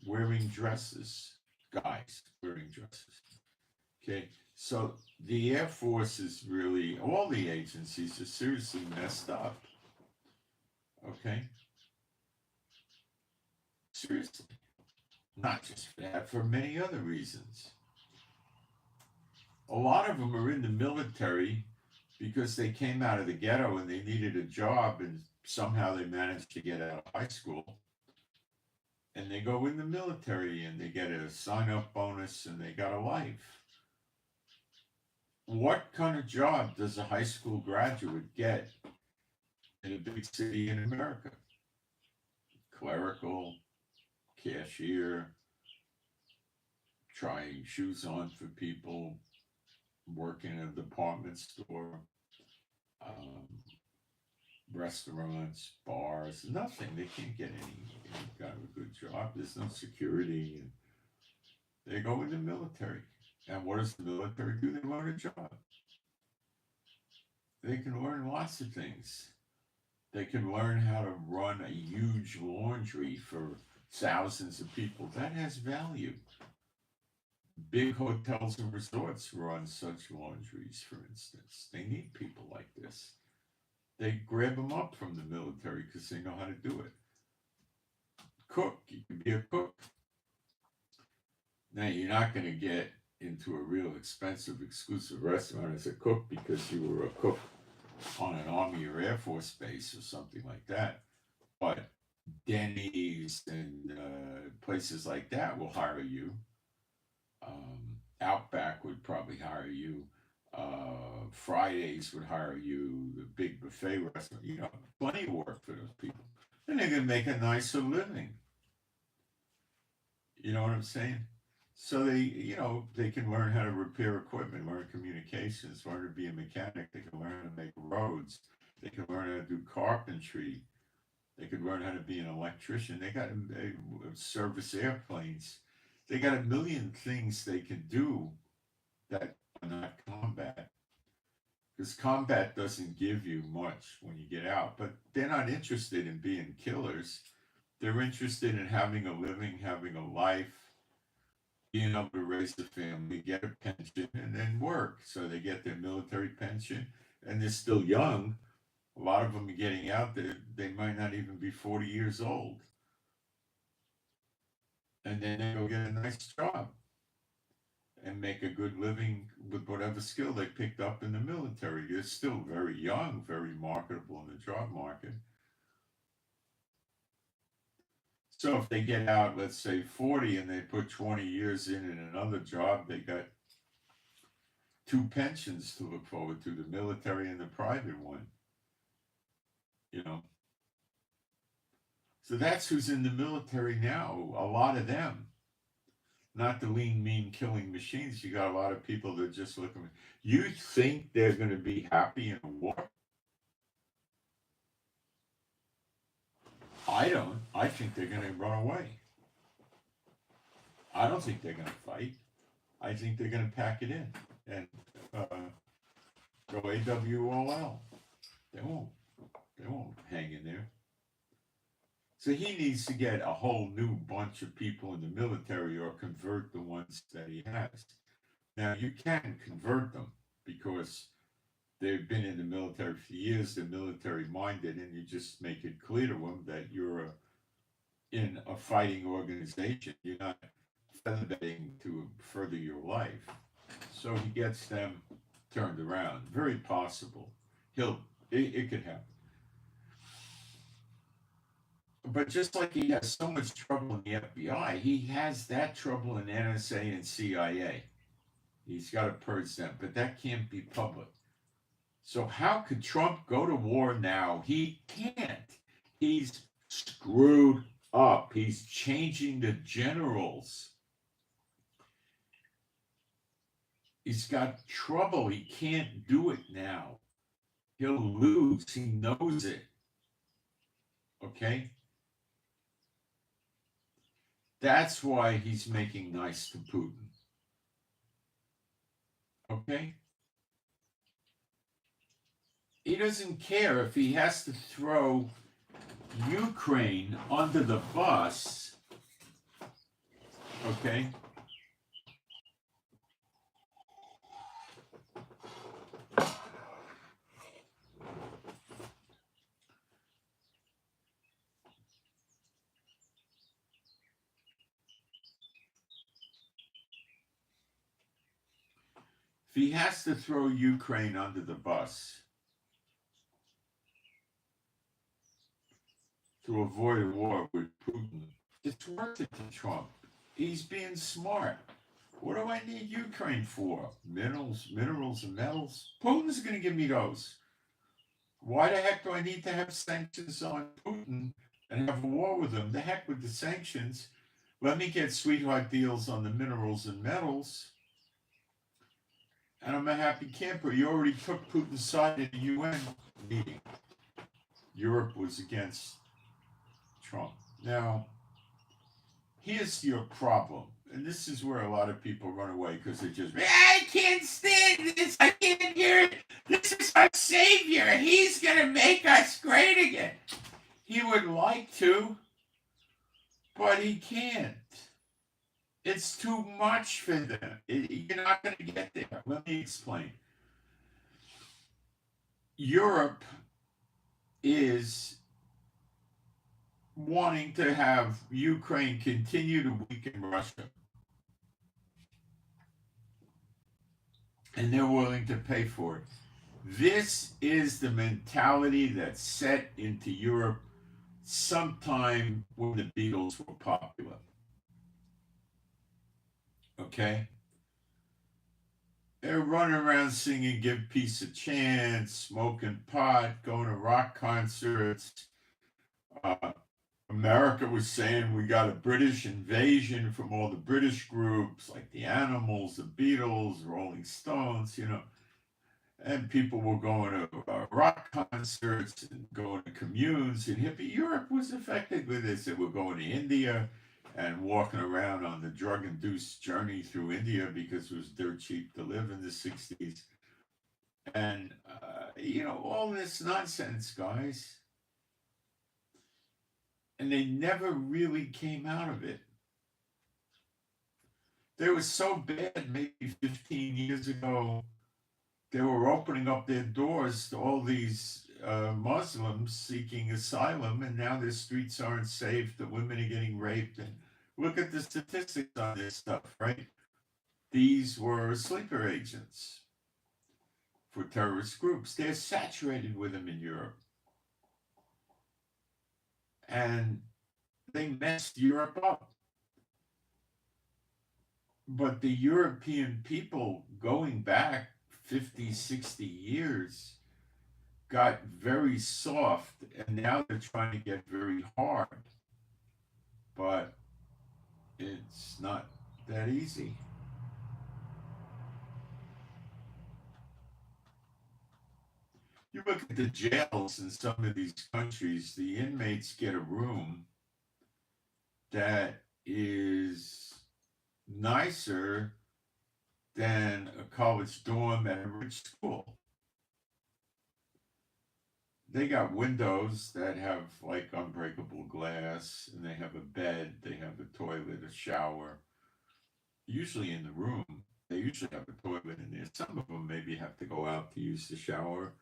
wearing dresses. Guys wearing dresses. Okay, so the Air Force is really, all the agencies are seriously messed up. Okay, seriously. Not just for that, for many other reasons. A lot of them are in the military because they came out of the ghetto and they needed a job, and somehow they managed to get out of high school. And they go in the military and they get a sign-up bonus and they got a life. What kind of job does a high school graduate get in a big city in America? Clerical, cashier, trying shoes on for people, working in a department store, restaurants, bars, nothing. They can't get any kind of a good job. There's no security. And they go in the military. And what does the military do? They learn a job. They can learn lots of things. They can learn how to run a huge laundry for thousands of people. That has value. Big hotels and resorts run such laundries, for instance. They need people like this. They grab them up from the military because they know how to do it. Cook, you can be a cook. Now, you're not going to get into a real expensive, exclusive restaurant as a cook because you were a cook on an Army or Air Force base or something like that. But Denny's and places like that will hire you. Outback would probably hire you. Fridays would hire you. The big buffet restaurant, plenty of work for those people. And they're going to make a nicer living. You know what I'm saying? So they can learn how to repair equipment, learn communications, learn to be a mechanic. They can learn how to make roads. They can learn how to do carpentry. They could learn how to be an electrician. They got to service airplanes. They got a million things they can do that are not combat. Because combat doesn't give you much when you get out. But they're not interested in being killers. They're interested in having a living, having a life, being able to raise a family, get a pension, and then work. So they get their military pension, and they're still young. A lot of them are getting out there. They might not even be 40 years old. And then they go get a nice job and make a good living with whatever skill they picked up in the military. They're still very young, very marketable in the job market. So if they get out, let's say 40, and they put 20 years in another job, they got 2 pensions to look forward to, the military and the private one. So that's who's in the military now, a lot of them. Not the lean, mean killing machines. You got a lot of people that are just looking. You think they're going to be happy in a war? I don't. I think they're going to run away. I don't think they're going to fight. I think they're going to pack it in and go AWOL. They won't. They won't hang in there. So he needs to get a whole new bunch of people in the military or convert the ones that he has. Now, you can convert them because they've been in the military for years, they're military-minded, and you just make it clear to them that you're in a fighting organization. You're not featherbedding to further your life. So he gets them turned around. Very possible. It could happen. But just like he has so much trouble in the FBI, he has that trouble in NSA and CIA. He's got to purge them, but that can't be public. So how could Trump go to war now? He can't. He's screwed up. He's changing the generals. He's got trouble. He can't do it now. He'll lose. He knows it. Okay? That's why he's making nice to Putin. Okay? he doesn't care if he has to throw Ukraine under the bus, okay? If he has to throw Ukraine under the bus to avoid a war with Putin, it's worth it to Trump. He's being smart. What do I need Ukraine for? Minerals, and metals? Putin's going to give me those. Why the heck do I need to have sanctions on Putin and have a war with him? The heck with the sanctions. Let me get sweetheart deals on the minerals and metals, and I'm a happy camper. You already took Putin's side in the UN meeting. Europe was against Trump. Now, here's your problem. And this is where a lot of people run away because they just, I can't stand this. I can't hear it. This is our savior. He's going to make us great again. He would like to, but he can't. It's too much for them. You're not going to get there. Let me explain. Europe is wanting to have Ukraine continue to weaken Russia. And they're willing to pay for it. This is the mentality that's set into Europe sometime when the Beatles were popular. Okay? They're running around singing Give Peace a Chance, smoking pot, going to rock concerts. America was saying we got a British invasion from all the British groups like the Animals, the Beatles, Rolling Stones, and people were going to rock concerts and going to communes, and hippie Europe was affected with this. They were going to India and walking around on the drug-induced journey through India because it was dirt cheap to live in the 60s. And, all this nonsense, guys. And they never really came out of it. They were so bad maybe 15 years ago. They were opening up their doors to all these Muslims seeking asylum, and now their streets aren't safe. The women are getting raped. And look at the statistics on this stuff, right? These were sleeper agents for terrorist groups. They're saturated with them in Europe. And they messed Europe up. But the European people going back 50, 60 years got very soft, and now they're trying to get very hard. But it's not that easy. You look at the jails in some of these countries, the inmates get a room that is nicer than a college dorm at a rich school. They got windows that have like unbreakable glass, and they have a bed, they have a toilet, a shower. Usually in the room, they usually have a toilet in there. Some of them maybe have to go out to use the shower.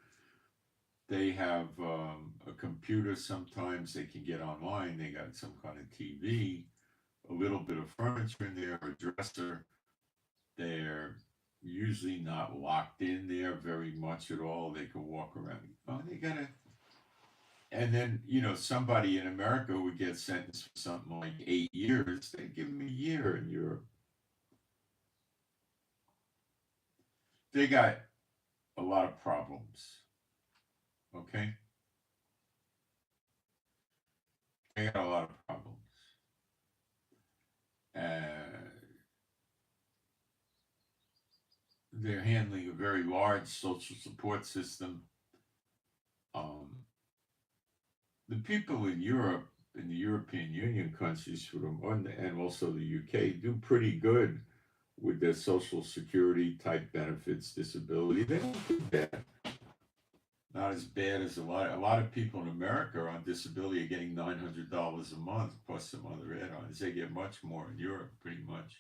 They have a computer. Sometimes they can get online. They got some kind of TV, a little bit of furniture in there, a dresser. They're usually not locked in there very much at all. They can walk around. Oh, they gotta. And then, somebody in America would get sentenced for something like 8 years. They give them a year in Europe. They got a lot of problems. Okay? They got a lot of problems. They're handling a very large social support system. The people in Europe, in the European Union countries, and also the UK, do pretty good with their social security type benefits, disability. They don't do bad. Not as bad as a lot of people in America on disability are getting $900 a month plus some other add-ons. They get much more in Europe, pretty much.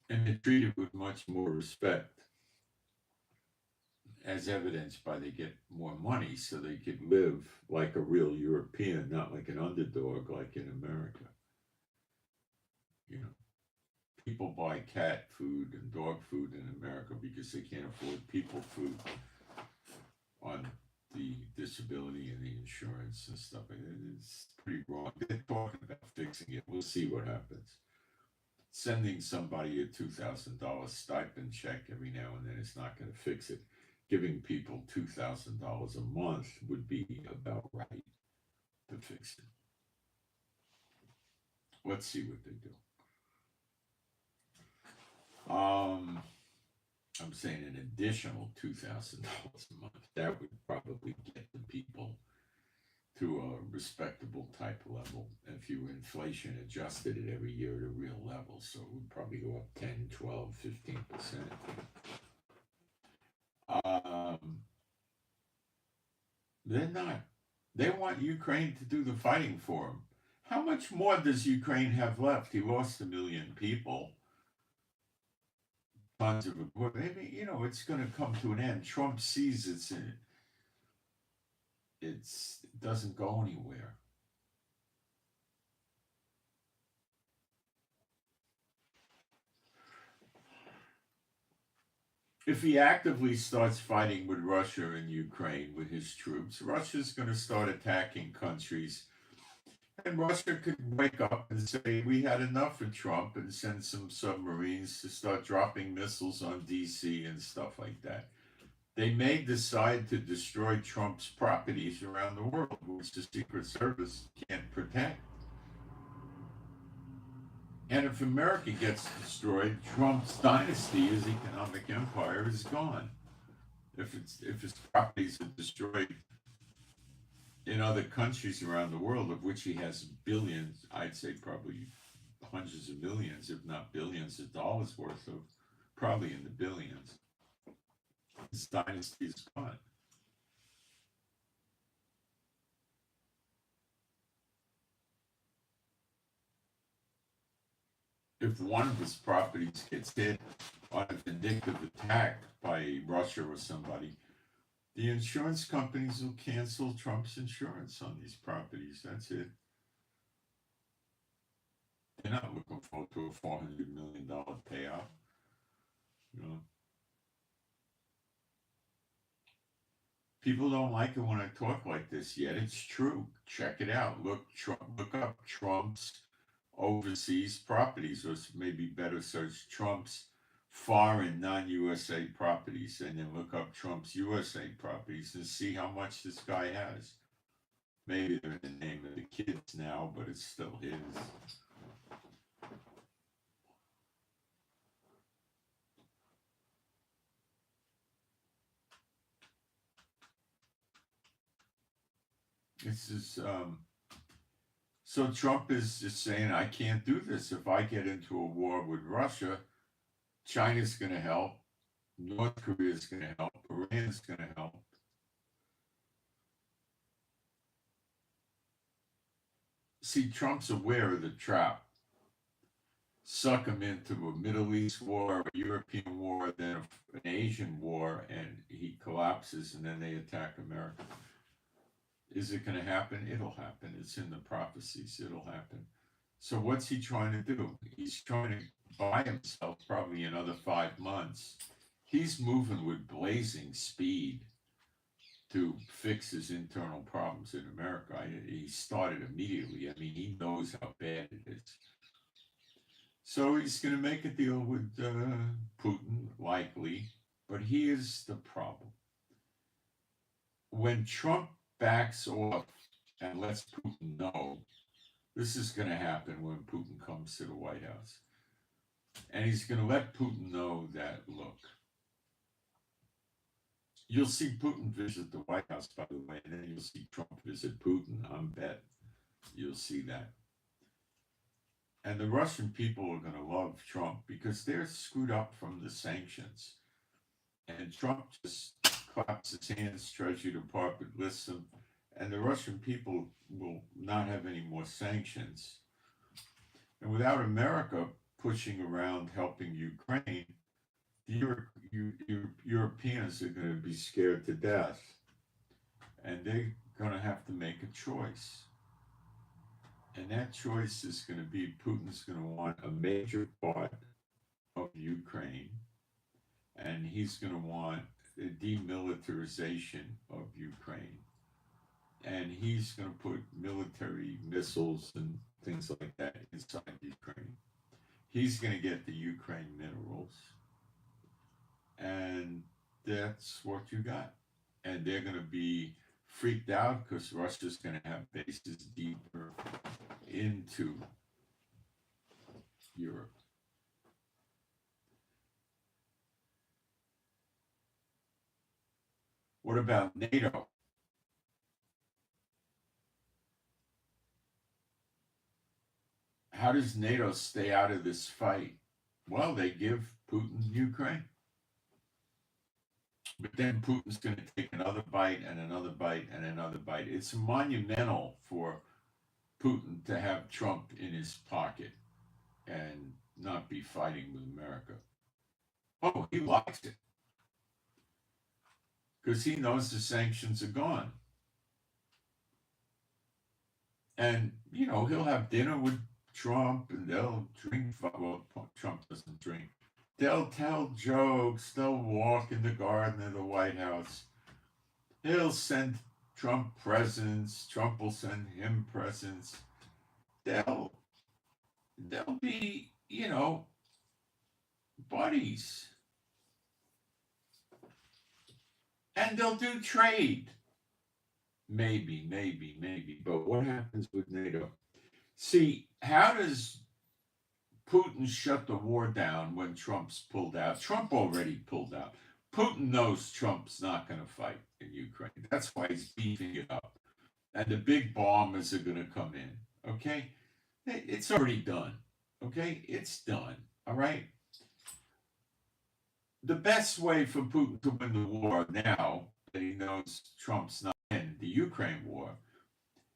And they're treated with much more respect, as evidenced by they get more money so they could live like a real European, not like an underdog like in America. You know, people buy cat food and dog food in America because they can't afford people food on the disability and the insurance and stuff. It's pretty wrong. They're talking about fixing it. We'll see what happens. Sending somebody a $2,000 stipend check every now and then is not going to fix it. Giving people $2,000 a month would be about right to fix it. Let's see what they do. I'm saying an additional $2,000 a month. That would probably get the people to a respectable type level if you inflation adjusted it every year at a real level. So it would probably go up 10, 12, 15%. They're not. They want Ukraine to do the fighting for them. How much more does Ukraine have left? He lost 1 million people. Tons of equipment. Maybe, you know, it's going to come to an end. Trump sees it doesn't go anywhere. If he actively starts fighting with Russia and Ukraine with his troops, Russia's going to start attacking countries. And Russia could wake up and say, we had enough of Trump, and send some submarines to start dropping missiles on DC and stuff like that. They may decide to destroy Trump's properties around the world, which the Secret Service can't protect. And if America gets destroyed, Trump's dynasty, his economic empire, is gone. If his properties are destroyed in other countries around the world, of which he has billions, I'd say probably hundreds of millions, if not billions of dollars worth of, probably in the billions, his dynasty is gone. If one of his properties gets hit on a vindictive attack by Russia or somebody, the insurance companies will cancel Trump's insurance on these properties. That's it. They're not looking forward to a $400 million payout. You know, people don't like it when I talk like this, yet it's true. Check it out. Look up Trump's overseas properties, or maybe better search Trump's foreign non-USA properties, and then look up Trump's USA properties and see how much this guy has. Maybe they're in the name of the kids now, but it's still his. This is so Trump is just saying, I can't do this. If I get into a war with Russia, China's going to help, North Korea's going to help, Iran's going to help. See, Trump's aware of the trap. Suck him into a Middle East war, a European war, then an Asian war, and he collapses, and then they attack America. Is it going to happen? It'll happen. It's in the prophecies. It'll happen. So what's he trying to do? He's trying to buy himself probably another 5 months. He's moving with blazing speed to fix his internal problems in America. He started immediately. I mean, he knows how bad it is. So he's going to make a deal with Putin, likely, but here's the problem. When Trump backs off and lets Putin know, this is going to happen when Putin comes to the White House. And he's going to let Putin know that, look, you'll see Putin visit the White House, by the way, and then you'll see Trump visit Putin. I'm bet you'll see that. And the Russian people are going to love Trump because they're screwed up from the sanctions. And Trump just claps his hands, Treasury Department lists them, and the Russian people will not have any more sanctions. And without America pushing around helping Ukraine, Europeans are going to be scared to death. And they're going to have to make a choice. And that choice is going to be Putin's going to want a major part of Ukraine, and he's going to want the demilitarization of Ukraine. And he's going to put military missiles and things like that inside Ukraine. He's going to get the Ukraine minerals. And that's what you got. And they're going to be freaked out because Russia's going to have bases deeper into Europe. What about NATO? How does NATO stay out of this fight? Well, they give Putin Ukraine. But then Putin's going to take another bite and another bite and another bite. It's monumental for Putin to have Trump in his pocket and not be fighting with America. Oh, he likes it. Because he knows the sanctions are gone. And, you know, he'll have dinner with Trump and they'll drink. Well, Trump doesn't drink. They'll tell jokes. They'll walk in the garden of the White House. He'll send Trump presents. Trump will send him presents. They'll be, you know, buddies. And they'll do trade. Maybe. But what happens with NATO? See, how does Putin shut the war down when Trump's pulled out? Trump already pulled out. Putin knows Trump's not going to fight in Ukraine. That's why he's beefing it up. And the big bombers are going to come in. Okay? It's already done. Okay? It's done. All right? The best way for Putin to win the war now that he knows Trump's not in the Ukraine war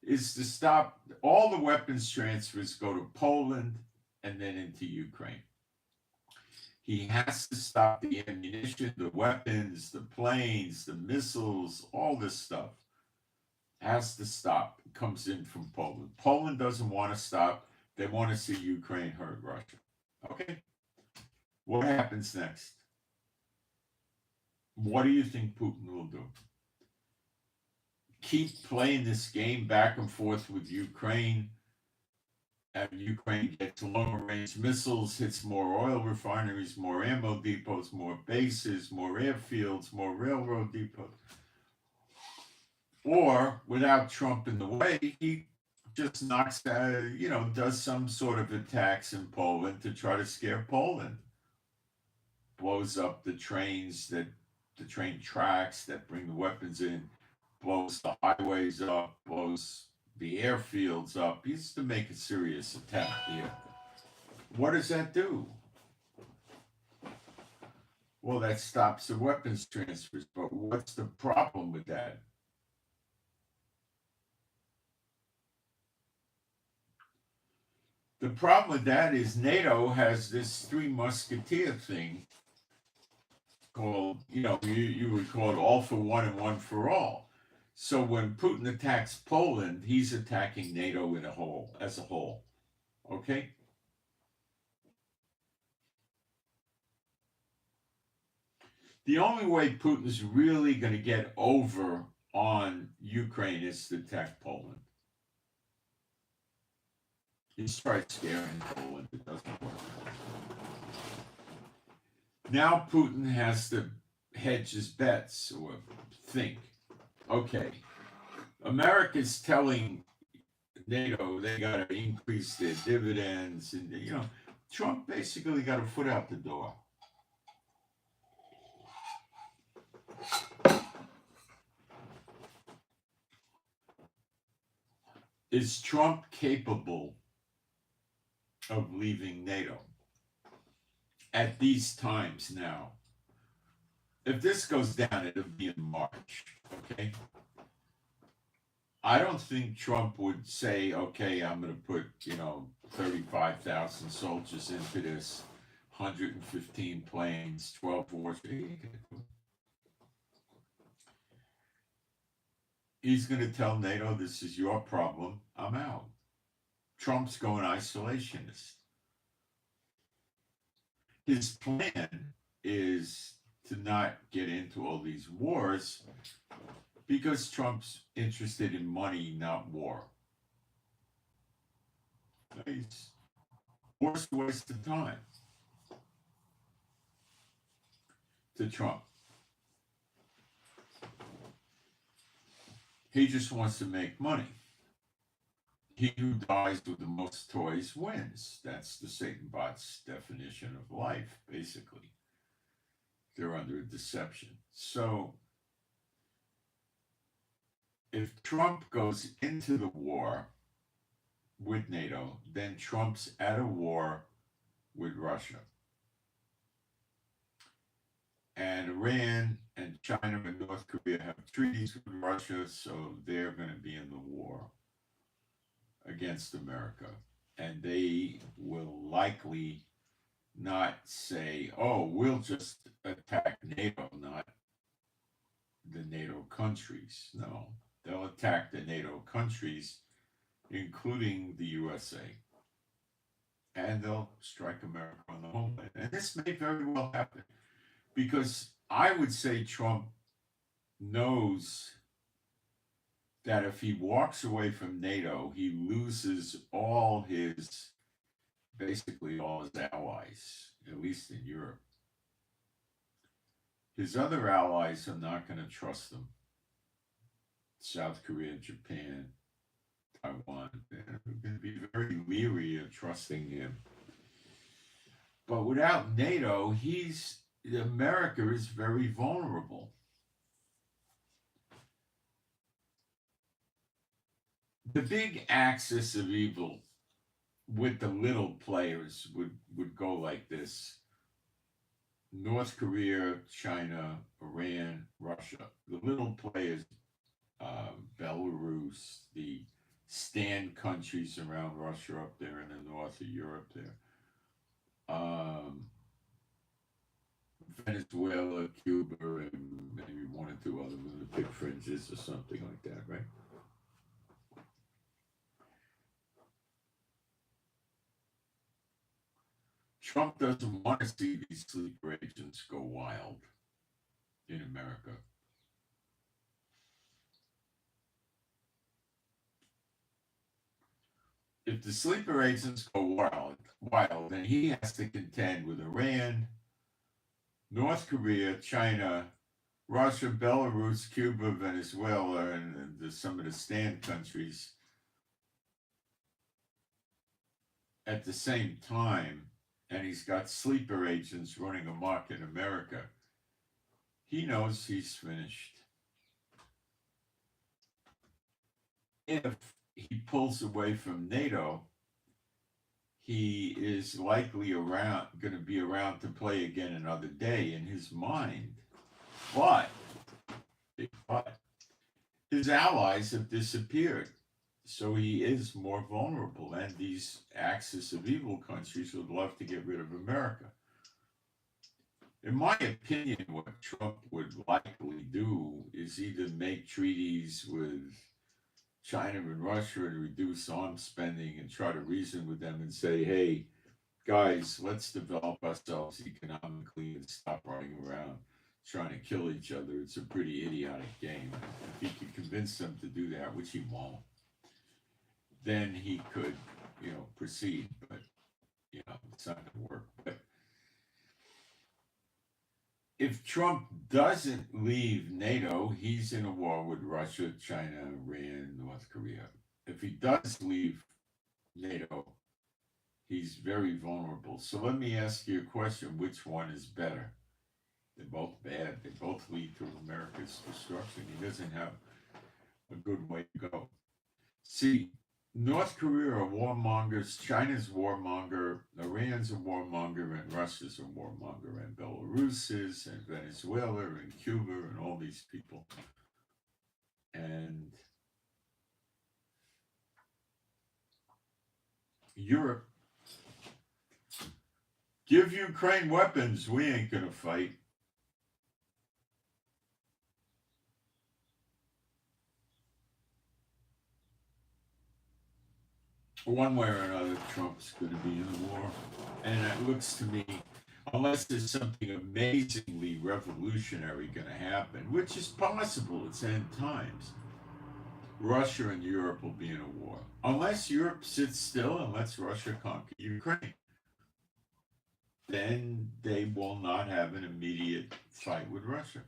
is to stop all the weapons transfers, go to Poland and then into Ukraine. He has to stop the ammunition, the weapons, the planes, the missiles, all this stuff has to stop. It comes in from Poland. Poland doesn't want to stop. They want to see Ukraine hurt Russia. Okay? What happens next? What do you think Putin will do? Keep playing this game back and forth with Ukraine. And Ukraine gets longer range missiles, hits more oil refineries, more ammo depots, more bases, more airfields, more railroad depots. Or, without Trump in the way, he just knocks out, does some sort of attacks in Poland to try to scare Poland. Blows up the train tracks that bring the weapons in, blows the highways up, blows the airfields up. He used to make a serious attempt here. What does that do? Well, that stops the weapons transfers, but what's the problem with that? The problem with that is NATO has this Three Musketeer thing called, you would call it all for one and one for all. So when Putin attacks Poland, he's attacking NATO as a whole. Okay? The only way Putin's really going to get over on Ukraine is to attack Poland. He's tried scaring Poland. It doesn't work. Now Putin has to hedge his bets or think, okay, America's telling NATO they got to increase their dividends. And, Trump basically got a foot out the door. Is Trump capable of leaving NATO at these times now? if this goes down, it'll be in March, okay? I don't think Trump would say, okay, I'm going to put, 35,000 soldiers into this, 115 planes, 12 warships. He's going to tell NATO, this is your problem, I'm out. Trump's going isolationist. His plan is to not get into all these wars because Trump's interested in money, not war. War's a waste of time to Trump. He just wants to make money. He who dies with the most toys wins. That's the Satan bot's definition of life, basically. They're under a deception. So if Trump goes into the war with NATO, then Trump's at a war with Russia. And Iran and China and North Korea have treaties with Russia, so they're going to be in the war against America. And they will likely not say, oh, we'll just attack NATO, not the NATO countries. No, they'll attack the NATO countries, including the USA. And they'll strike America on the homeland. And this may very well happen, because I would say Trump knows that if he walks away from NATO, he loses basically all his allies, at least in Europe. His other allies are not going to trust him. South Korea, Japan, Taiwan, they're going to be very leery of trusting him. But without NATO, America is very vulnerable. The big axis of evil with the little players would go like this: North Korea, China, Iran, Russia. The little players, Belarus, the stand countries around Russia up there in the north of Europe there. Venezuela, Cuba, and maybe one or two other of the big fringes or something like that, right? Trump doesn't want to see these sleeper agents go wild in America. If the sleeper agents go wild, then he has to contend with Iran, North Korea, China, Russia, Belarus, Cuba, Venezuela, and some of the stand countries at the same time, and he's got sleeper agents running amok in America. He knows he's finished. If he pulls away from NATO, he is likely going to be around to play again another day in his mind. But his allies have disappeared. So he is more vulnerable, and these axis of evil countries would love to get rid of America. In my opinion, what Trump would likely do is either make treaties with China and Russia and reduce arms spending and try to reason with them and say, hey, guys, let's develop ourselves economically and stop running around trying to kill each other. It's a pretty idiotic game. If he could convince them to do that, which he won't, then he could, proceed. But, it's not going to work. But if Trump doesn't leave NATO, he's in a war with Russia, China, Iran, North Korea. If he does leave NATO, he's very vulnerable. So let me ask you a question. Which one is better? They're both bad. They both lead to America's destruction. He doesn't have a good way to go. See, North Korea are warmongers, China's warmonger, Iran's a warmonger, and Russia's a warmonger, and Belarus is, and Venezuela, and Cuba, and all these people. And Europe, give Ukraine weapons, we ain't gonna fight. One way or another, Trump's going to be in the war. And it looks to me, unless there's something amazingly revolutionary going to happen, which is possible, it's end times, Russia and Europe will be in a war. Unless Europe sits still and lets Russia conquer Ukraine, then they will not have an immediate fight with Russia.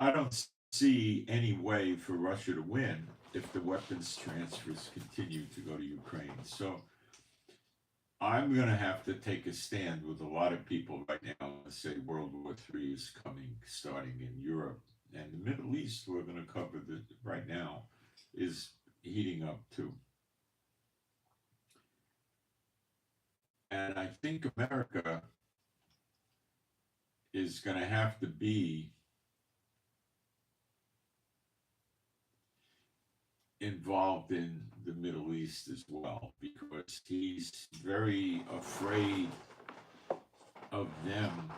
I don't see any way for Russia to win if the weapons transfers continue to go to Ukraine. So I'm going to have to take a stand with a lot of people right now and say World War III is coming, starting in Europe. And the Middle East, we're going to cover right now, is heating up too. And I think America is going to have to be involved in the Middle East as well, because he's very afraid of them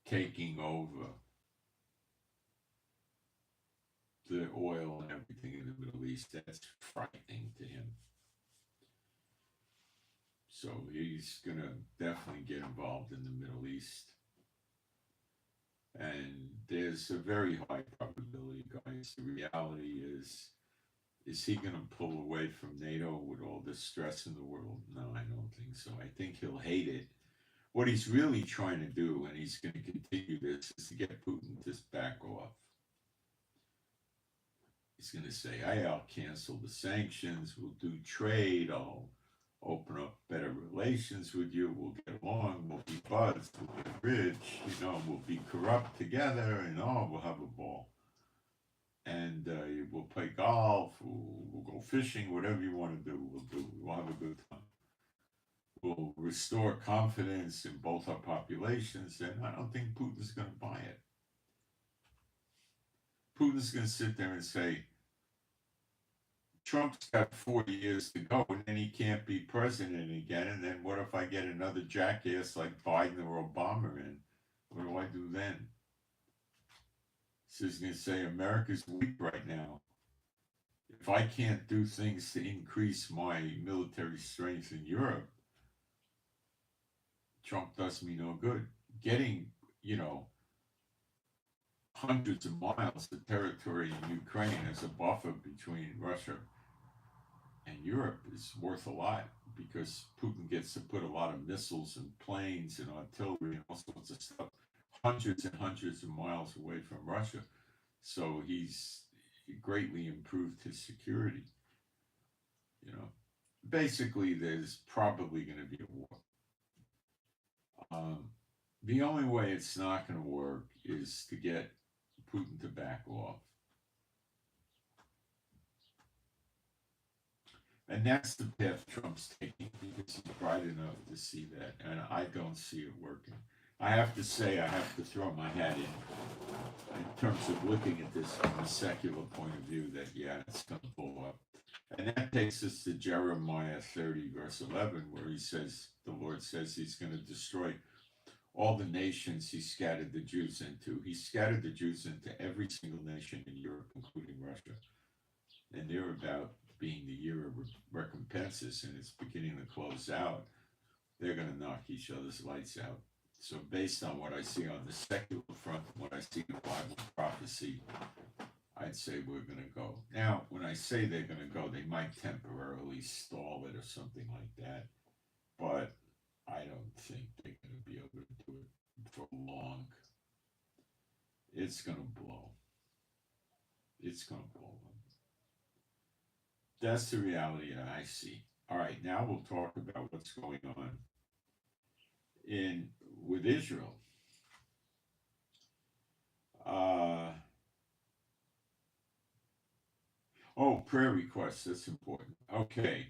taking over the oil and everything in the Middle East. That's frightening to him. So he's going to definitely get involved in the Middle East. And there's a very high probability, guys. The reality is he going to pull away from NATO with all the stress in the world? No, I don't think so. I think he'll hate it. What he's really trying to do, and he's going to continue this, is to get Putin to back off. He's going to say, I'll cancel the sanctions, we'll do trade, I'll open up better relations with you, we'll get along, we'll be buds, we'll get rich, we'll be corrupt together, and we'll have a ball. And we'll play golf, we'll go fishing, whatever you want to do, we'll have a good time. We'll restore confidence in both our populations, and I don't think Putin's going to buy it. Putin's going to sit there and say, Trump's got 4 years to go, and then he can't be president again. And then what if I get another jackass like Biden or Obama in? What do I do then? So he's going to say, America's weak right now. If I can't do things to increase my military strength in Europe, Trump does me no good. Getting, hundreds of miles of territory in Ukraine as a buffer between Russia and Europe is worth a lot, because Putin gets to put a lot of missiles and planes and artillery and all sorts of stuff hundreds and hundreds of miles away from Russia. So he's greatly improved his security. Basically, there's probably going to be a war. The only way it's not going to work is to get Putin to back off. And that's the path Trump's taking, because he's bright enough to see that. And I don't see it working. I have to say, I have to throw my hat in terms of looking at this from a secular point of view, that, it's going to blow up. And that takes us to Jeremiah 30, verse 11, where he says, the Lord says he's going to destroy all the nations he scattered the Jews into. He scattered the Jews into every single nation in Europe, including Russia. And they're about being the year of recompenses, and it's beginning to close out. They're going to knock each other's lights out. So based on what I see on the secular front and what I see in Bible prophecy, I'd say we're going to go. Now, when I say they're going to go, they might temporarily stall it or something like that. But I don't think they're going to be able to do it for long. It's going to blow. It's going to blow them. That's the reality that I see. All right, now we'll talk about what's going on with Israel. Oh, prayer requests. That's important. Okay.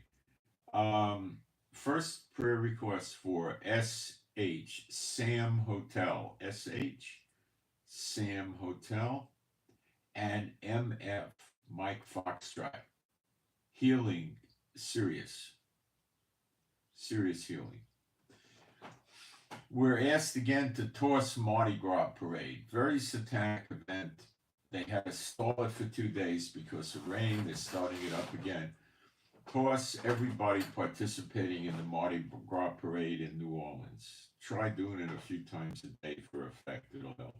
First prayer request for SH Sam Hotel. SH Sam Hotel and MF Mike Foxtrot. Healing, serious healing. We're asked again to toss Mardi Gras parade. Very satanic event. They had to stall it for 2 days because of rain. They're starting it up again. Toss everybody participating in the Mardi Gras parade in New Orleans. Try doing it a few times a day for effect. It'll help.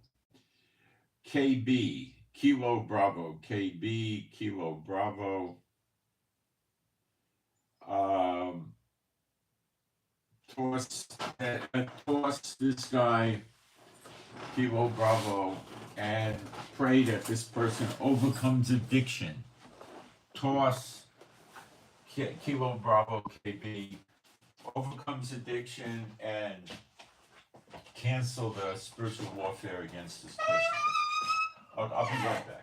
KB, Kilo Bravo. KB, Kilo Bravo. Toss this guy, Kilo Bravo, and pray that this person overcomes addiction. Toss Kilo Bravo KB, overcomes addiction, and cancel the spiritual warfare against this person. I'll be right back.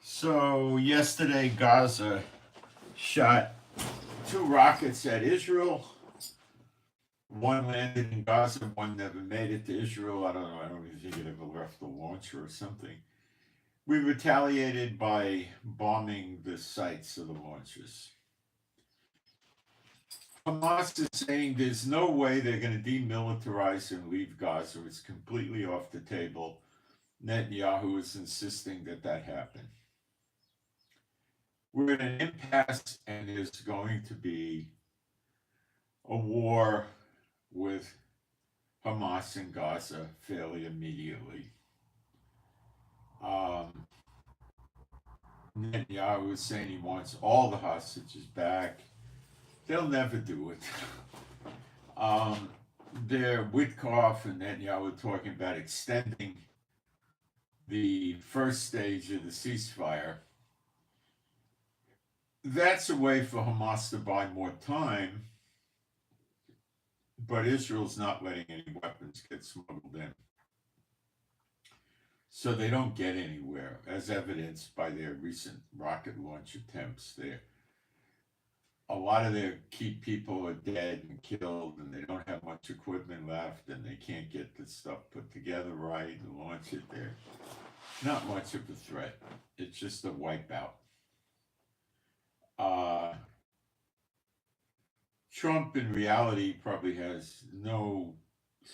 So yesterday, Gaza shot 2 rockets at Israel. One landed in Gaza, one never made it to Israel. I don't know. I don't even think it ever left the launcher or something. We retaliated by bombing the sites of the launches. Hamas is saying there's no way they're going to demilitarize and leave Gaza. It's completely off the table. Netanyahu is insisting that that happen. We're in an impasse, and there's going to be a war with Hamas in Gaza fairly immediately. Netanyahu is saying he wants all the hostages back. They'll never do it. Witkoff and Netanyahu are talking about extending the first stage of the ceasefire. That's a way for Hamas to buy more time, but Israel's not letting any weapons get smuggled in. So they don't get anywhere, as evidenced by their recent rocket launch attempts. A lot of their key people are dead and killed, and they don't have much equipment left, and they can't get the stuff put together right and launch it there. Not much of a threat. It's just a wipeout. Trump, in reality, probably has no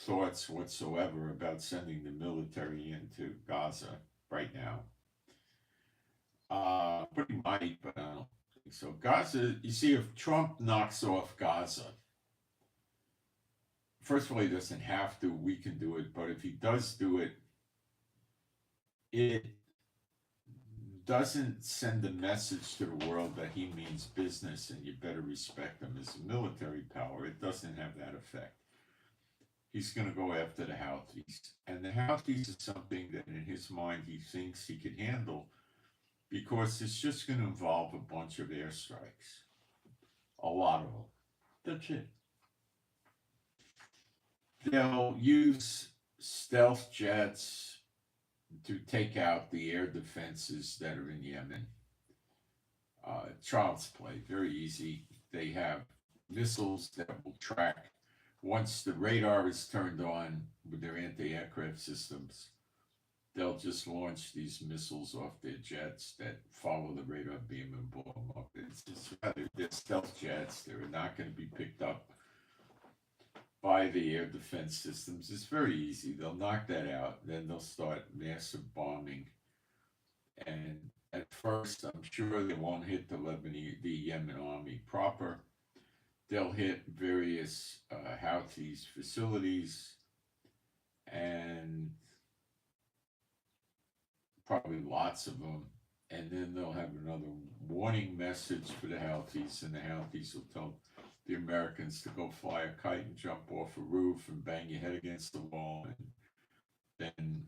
thoughts whatsoever about sending the military into Gaza right now. But he might, but I don't think so. Gaza, you see, if Trump knocks off Gaza, first of all, he doesn't have to. We can do it. But if he does do it, it doesn't send a message to the world that he means business and you better respect him as a military power. It doesn't have that effect. He's going to go after the Houthis. And the Houthis is something that in his mind he thinks he could handle because it's just going to involve a bunch of airstrikes. A lot of them. That's it. They'll use stealth jets to take out the air defenses that are in Yemen. Child's play, very easy. They have missiles that will track. Once the radar is turned on with their anti-aircraft systems, they'll just launch these missiles off their jets that follow the radar beam and blow them up. It's just rather, they're stealth jets. They're not going to be picked up by the air defense systems. It's very easy. They'll knock that out. Then they'll start massive bombing. And at first, I'm sure they won't hit the Yemen army proper. They'll hit various Houthis facilities and probably lots of them. And then they'll have another warning message for the Houthis, and the Houthis will tell the Americans to go fly a kite and jump off a roof and bang your head against the wall. And then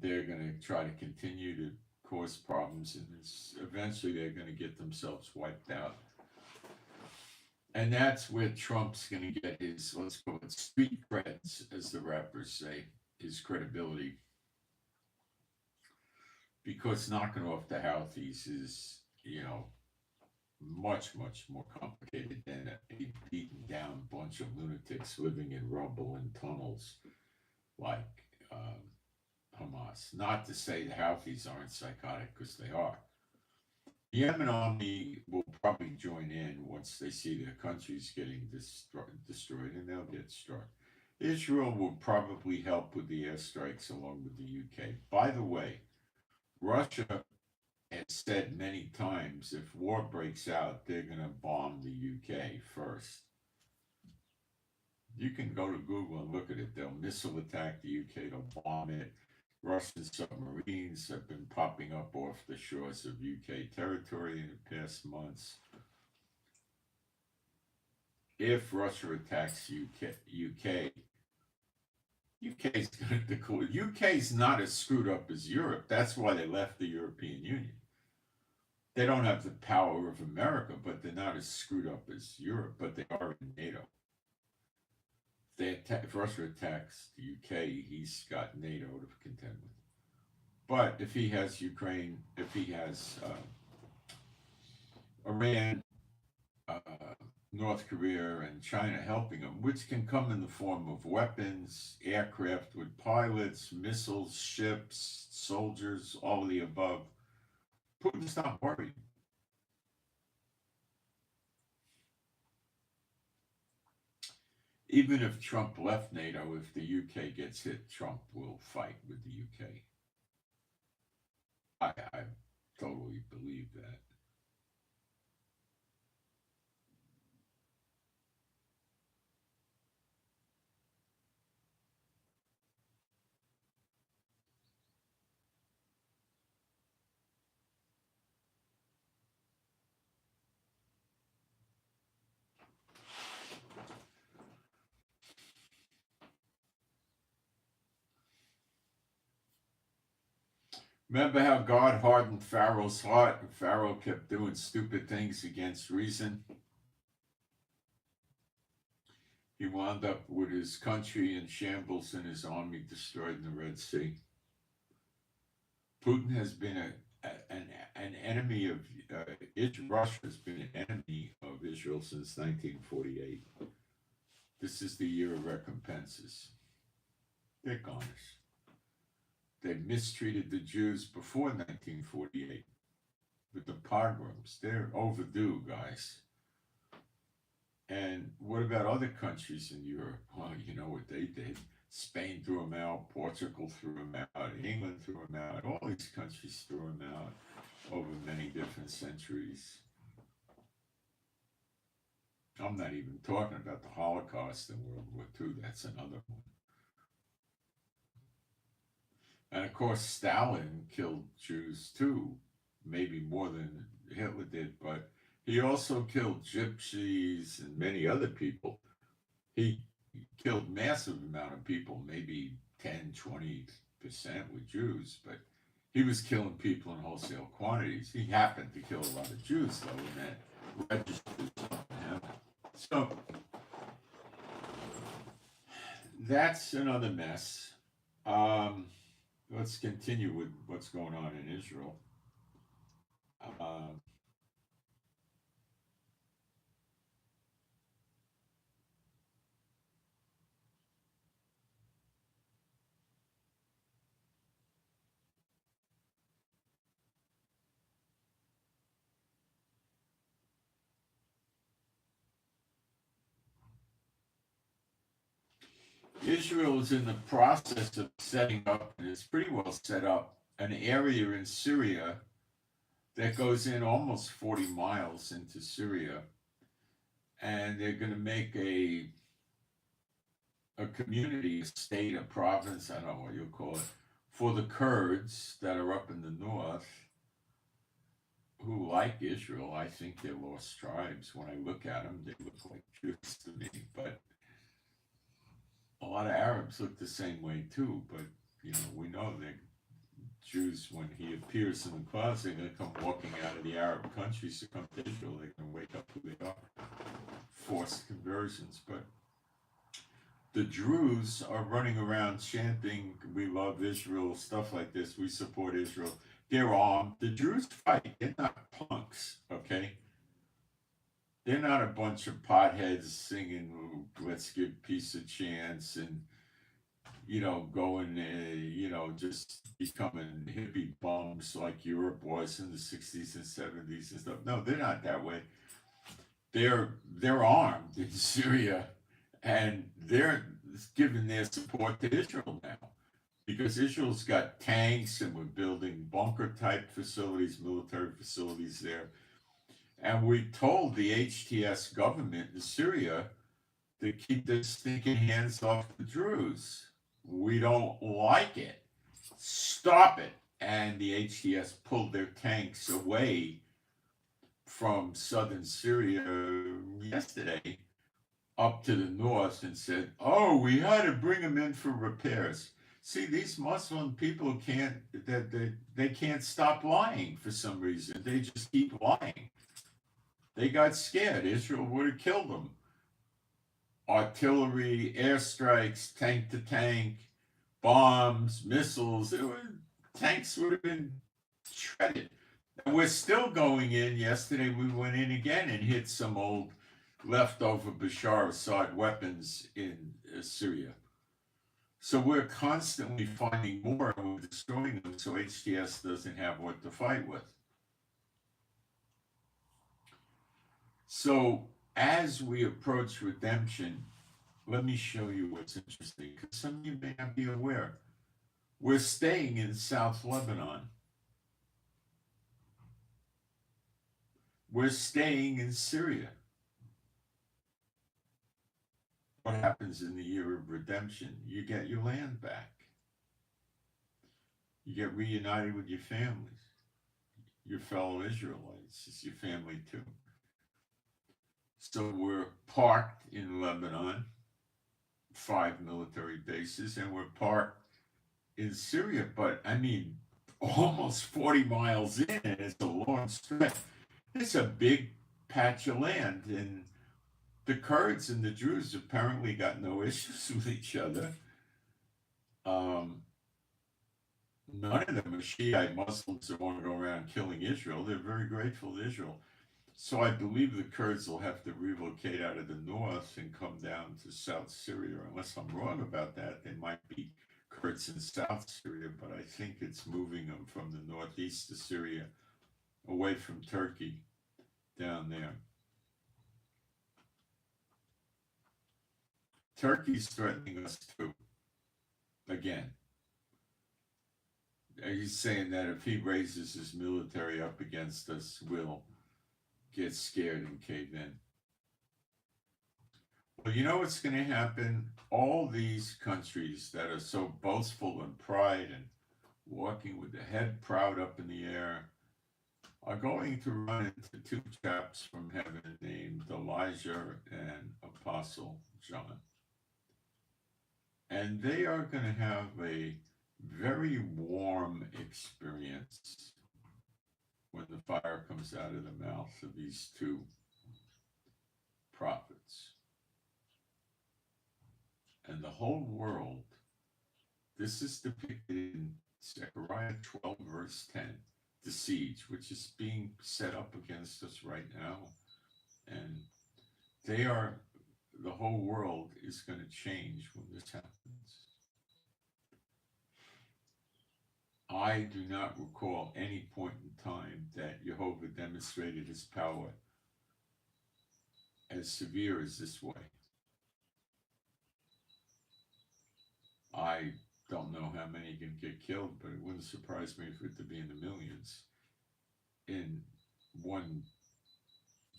they're going to try to continue to cause problems, and eventually they're going to get themselves wiped out. And that's where Trump's going to get his, let's call it street creds, as the rappers say, his credibility. Because knocking off the Houthis is, much, much more complicated than a beaten down bunch of lunatics living in rubble and tunnels like Hamas. Not to say the Houthis aren't psychotic, because they are. The Yemen army will probably join in once they see their country's getting destroyed, and they'll get struck. Israel will probably help with the airstrikes along with the UK. By the way, Russia has said many times if war breaks out, they're going to bomb the UK first. You can go to Google and look at it. They'll missile attack the UK, they'll bomb it. Russian submarines have been popping up off the shores of UK territory in the past months. If Russia attacks UK is going to cool. UK is not as screwed up as Europe. That's why they left the European Union. They don't have the power of America, but they're not as screwed up as Europe, but they are in NATO. If Russia attacks the UK, he's got NATO to contend with. But if he has Ukraine, if he has Iran, North Korea, and China helping him, which can come in the form of weapons, aircraft with pilots, missiles, ships, soldiers, all of the above, Putin's not worried. Even if Trump left NATO, if the UK gets hit, Trump will fight with the UK. I totally believe that. Remember how God hardened Pharaoh's heart and Pharaoh kept doing stupid things against reason? He wound up with his country in shambles and his army destroyed in the Red Sea. Putin has been an enemy of Russia has been an enemy of Israel since 1948. This is the year of recompenses. They're garnished. They mistreated the Jews before 1948 with the pogroms. They're overdue, guys. And what about other countries in Europe? Well, you know what they did. Spain threw them out, Portugal threw them out, England threw them out, all these countries threw them out over many different centuries. I'm not even talking about the Holocaust in World War II. That's another one. And of course, Stalin killed Jews too, maybe more than Hitler did, but he also killed gypsies and many other people. He killed massive amount of people, maybe 10, 20% were Jews, but he was killing people in wholesale quantities. He happened to kill a lot of Jews, though, in that registers on him. So that's another mess. Let's continue with what's going on in Israel. Uh, Israel is in the process of setting up, and it's pretty well set up, an area in Syria that goes in almost 40 miles into Syria. And they're going to make a community, a state, a province, I don't know what you'll call it, for the Kurds that are up in the north who like Israel. I think they're lost tribes. When I look at them, they look like Jews to me. But a lot of Arabs look the same way too. But, we know that Jews, when he appears in the clouds, they're going to come walking out of the Arab countries to come to Israel. They're going to wake up who they are. Forced conversions. But the Druze are running around chanting, "We love Israel," stuff like this. We support Israel. They're armed. The Druze fight. They're not punks, okay? They're not a bunch of potheads singing, "Let's give peace a chance," and, going, just becoming hippie bums like Europe was in the 60s and 70s and stuff. No, they're not that way. They're armed in Syria, and they're giving their support to Israel now because Israel's got tanks and we're building bunker type facilities, military facilities there. And we told the HTS government in Syria to keep their stinking hands off the Druze. We don't like it. Stop it. And the HTS pulled their tanks away from southern Syria yesterday up to the north and said, "Oh, we had to bring them in for repairs." See, these Muslim people they can't stop lying for some reason. They just keep lying. They got scared. Israel would have killed them. Artillery, airstrikes, tank to tank, bombs, missiles. Tanks would have been shredded. And we're still going in. Yesterday we went in again and hit some old leftover Bashar Assad weapons in Syria. So we're constantly finding more and we're destroying them so HTS doesn't have what to fight with. So as we approach redemption, let me show you what's interesting, because some of you may not be aware. We're staying in South Lebanon. We're staying in Syria. What happens in the year of redemption? You get your land back. You get reunited with your families, your fellow Israelites. It's your family too. So we're parked in Lebanon, 5 military bases, and we're parked in Syria, but I mean, almost 40 miles in, and it's a long stretch. It's a big patch of land, and the Kurds and the Druze apparently got no issues with each other. None of them are Shiite Muslims that want to go around killing Israel. They're very grateful to Israel. So I believe the Kurds will have to relocate out of the north and come down to South Syria. Unless I'm wrong about that, they might be Kurds in South Syria, but I think it's moving them from the northeast of Syria away from Turkey down there. Turkey's threatening us too. Again, he's saying that if he raises his military up against us, we'll get scared and cave in. Well, you know what's going to happen? All these countries that are so boastful and pride and walking with the head proud up in the air, are going to run into two chaps from heaven named Elijah and Apostle John. And they are going to have a very warm experience when the fire comes out of the mouth of these two prophets. And the whole world, this is depicted in Zechariah 12, verse 10, the siege, which is being set up against us right now. And the whole world is going to change when this happens. I do not recall any point in time that Jehovah demonstrated his power as severe as this way. I don't know how many can get killed, but it wouldn't surprise me for it to be in the millions in one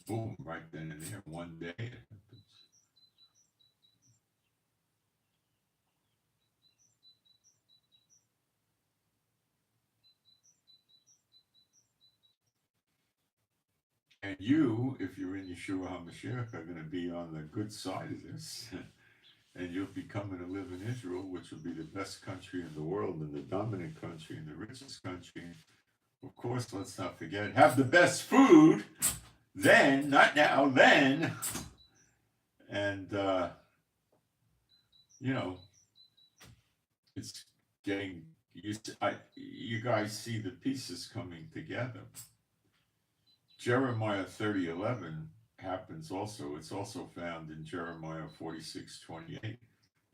boom right then and there, one day it happens. And you, if you're in Yeshua HaMashiach, are going to be on the good side of this. And you'll be coming to live in Israel, which will be the best country in the world and the dominant country and the richest country. Of course, let's not forget, have the best food then, not now, then. And, it's getting, you guys see the pieces coming together. Jeremiah 30:11 happens also. It's also found in Jeremiah 46:28.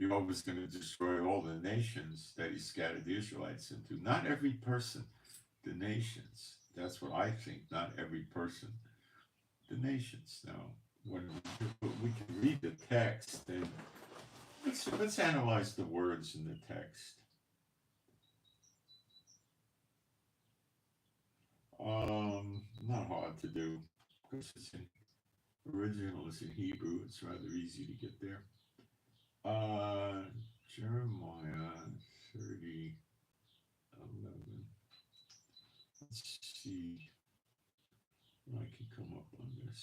Jehovah's going to destroy all the nations that he scattered the Israelites into. Not every person, the nations. That's what I think. Not every person, the nations. Now, when we can read the text, and let's analyze the words in the text. Not hard to do because it's in original is in Hebrew. It's rather easy to get there. Jeremiah 30:11. Let's see if I can come up on this.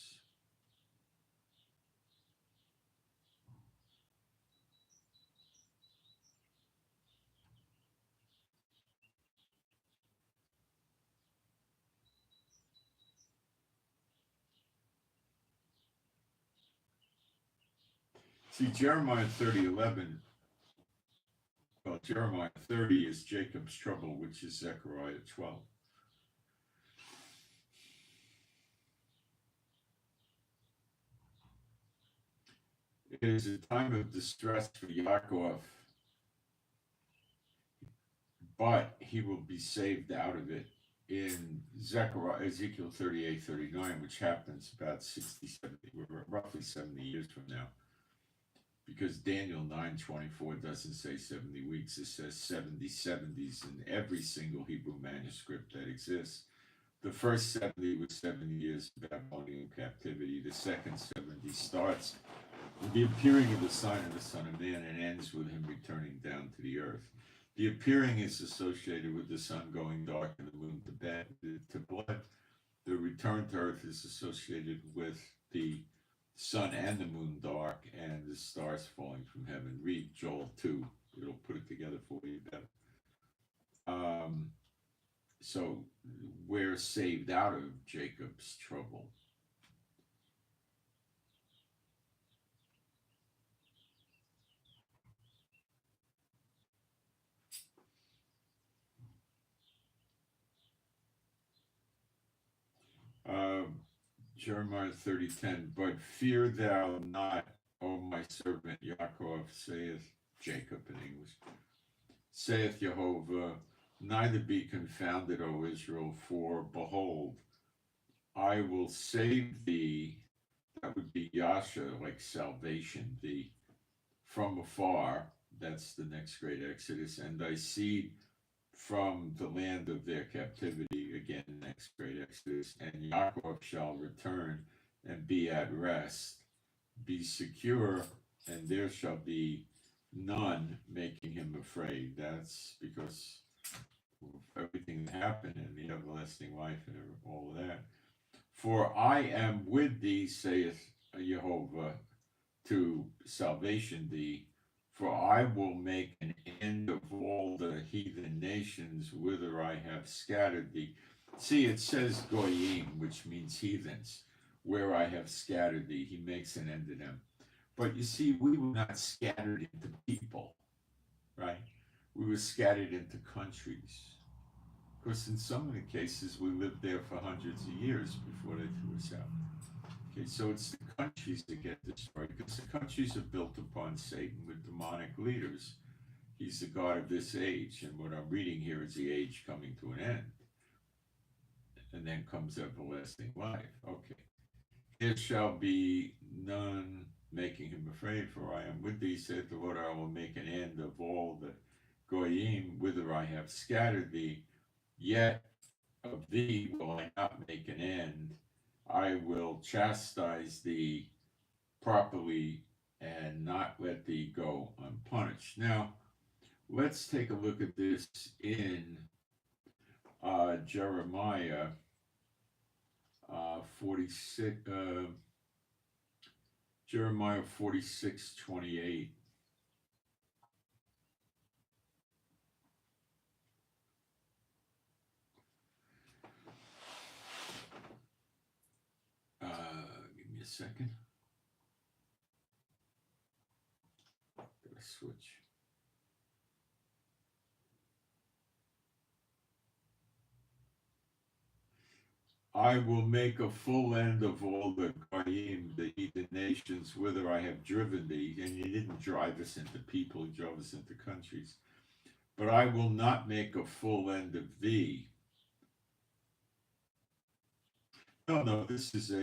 See, Jeremiah 30:11. Well, Jeremiah 30 is Jacob's trouble, which is Zechariah 12. It is a time of distress for Yaakov, but he will be saved out of it in Ezekiel 38:39, which happens about 60, 70, roughly 70 years from now. Because Daniel 9:24 doesn't say 70 weeks, it says 70 70s in every single Hebrew manuscript that exists. The first 70 was 70 years of Babylonian captivity. The second 70 starts with the appearing of the sign of the Son of Man and ends with him returning down to the earth. The appearing is associated with the sun going dark and the moon to blood. The return to earth is associated with the sun and the moon dark and the stars falling from heaven. Read Joel 2. It'll put it together for you better. So we're saved out of Jacob's trouble. Jeremiah 30:10, but fear thou not, O my servant Yaakov, saith Jacob in English, saith Jehovah, neither be confounded, O Israel, for behold, I will save thee. That would be Yasha, like salvation, thee from afar. That's the next great Exodus, and thy seed from the land of their captivity, again, next great Exodus, and Yaakov shall return and be at rest, be secure, and there shall be none making him afraid. That's because everything that happened and the everlasting life and all of that. For I am with thee, saith Jehovah, to salvation thee, for I will make an end of all the heathen nations whither I have scattered thee. See, it says goyim, which means heathens, where I have scattered thee. He makes an end of them. But you see, we were not scattered into people, right? We were scattered into countries. Of course, in some of the cases, we lived there for hundreds of years before they threw us out. Okay, so it's the countries that get destroyed because the countries are built upon Satan with demonic leaders. He's the God of this age, and what I'm reading here is the age coming to an end. And then comes everlasting life. Okay. There shall be none making him afraid, for I am with thee, saith the Lord. I will make an end of all the goyim whither I have scattered thee. Yet of thee will I not make an end. I will chastise thee properly and not let thee go unpunished. Now, let's take a look at this in Jeremiah 46. Jeremiah 46:28. Give me a second. Gotta switch. I will make a full end of all the goyim, the heathen nations, whither I have driven thee. And you didn't drive us into people, you drove us into countries. But I will not make a full end of thee. No, this is a,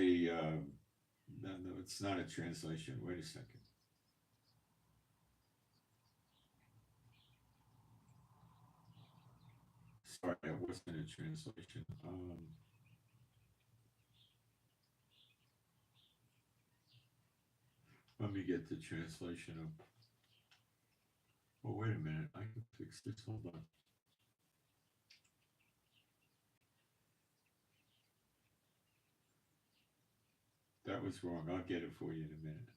no, it's not a translation. Wait a second. Sorry, it wasn't a translation. Let me get the translation up. Oh, wait a minute. I can fix this. Hold on. That was wrong. I'll get it for you in a minute.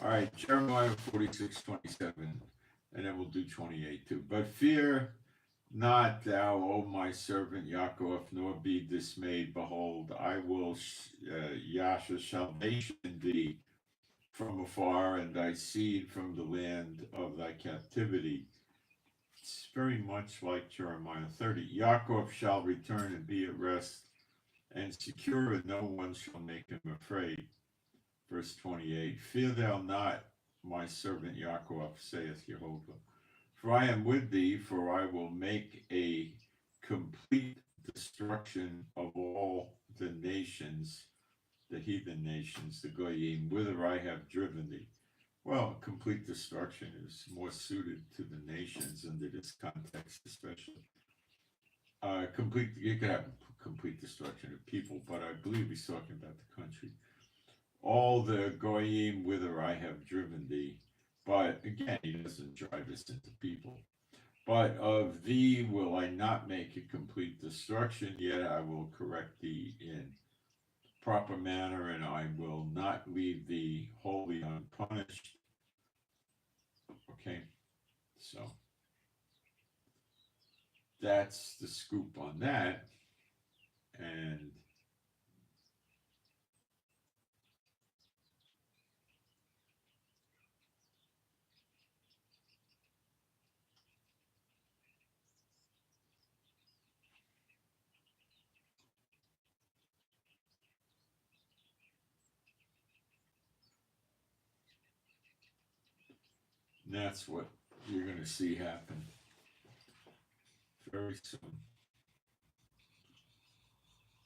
All right, Jeremiah 46:27, and then we'll do 28 too. But fear not thou, O my servant Yaakov, nor be dismayed. Behold, I will yasha salvation thee from afar, and thy seed from the land of thy captivity. It's very much like Jeremiah 30. Yaakov shall return and be at rest, and secure, and no one shall make him afraid. Verse 28, fear thou not, my servant Yaakov, saith Jehovah, for I am with thee, for I will make a complete destruction of all the nations, the heathen nations, the goyim, whither I have driven thee. Well, complete destruction is more suited to the nations under this context, especially. You could have complete destruction of people, but I believe he's talking about the country. All the goyim whither I have driven thee. But again, he doesn't drive us into people. But of thee will I not make a complete destruction, yet I will correct thee in proper manner, and I will not leave thee wholly unpunished. Okay, so that's the scoop on that. And And that's what you're going to see happen very soon.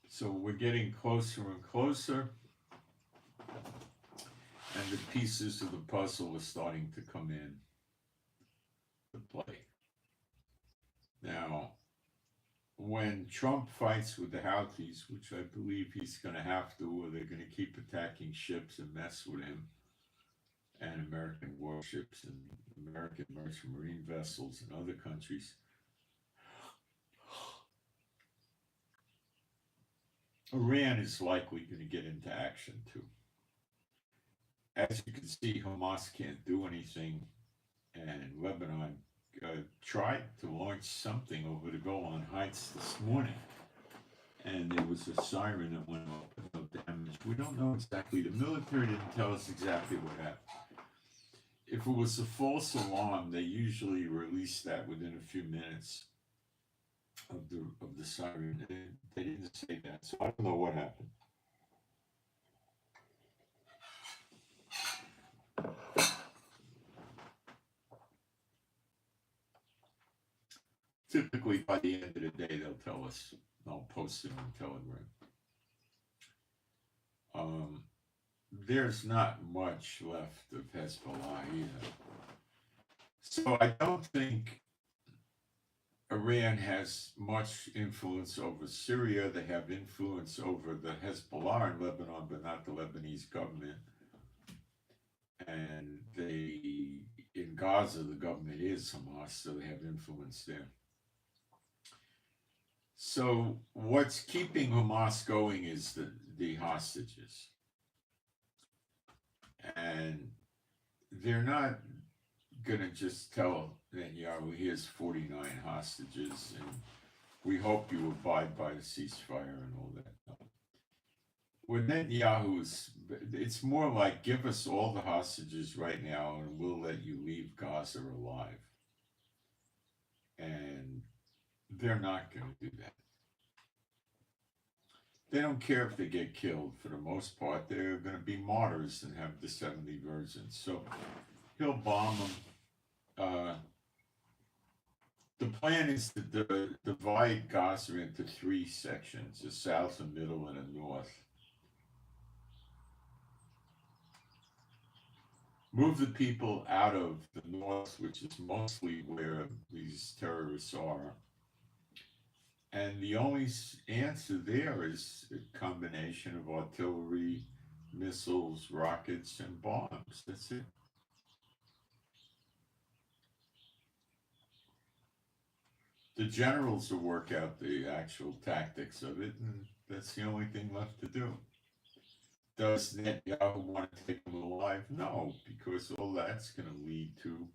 So we're getting closer and closer, and the pieces of the puzzle are starting to come in to play. Now, when Trump fights with the Houthis, which I believe he's going to have to, or they're going to keep attacking ships and mess with him, and American warships and American merchant marine vessels in other countries, Iran is likely going to get into action too. As you can see, Hamas can't do anything, and Lebanon tried to launch something over the Golan Heights this morning, and there was a siren that went off with no damage. We don't know exactly. The military didn't tell us exactly what happened. If it was a false alarm, they usually release that within a few minutes of the siren. They didn't say that, so I don't know what happened. Typically, by the end of the day, they'll tell us. I'll post it on Telegram. There's not much left of Hezbollah either. So I don't think Iran has much influence over Syria. They have influence over the Hezbollah in Lebanon, but not the Lebanese government. And in Gaza, the government is Hamas, so they have influence there. So what's keeping Hamas going is the hostages. And they're not going to just tell Netanyahu, here's 49 hostages, and we hope you abide by the ceasefire and all that. With Netanyahu's, it's more like, give us all the hostages right now and we'll let you leave Gaza alive. And they're not going to do that. They don't care if they get killed. For the most part, they're going to be martyrs and have the 70 virgins. So he'll bomb them. The plan is to divide Gaza into 3 sections, a south, a middle, and a north. Move the people out of the north, which is mostly where these terrorists are. And the only answer there is a combination of artillery, missiles, rockets, and bombs. That's it. The generals will work out the actual tactics of it, and that's the only thing left to do. Does Netanyahu want to take them alive? No, because all that's going to lead to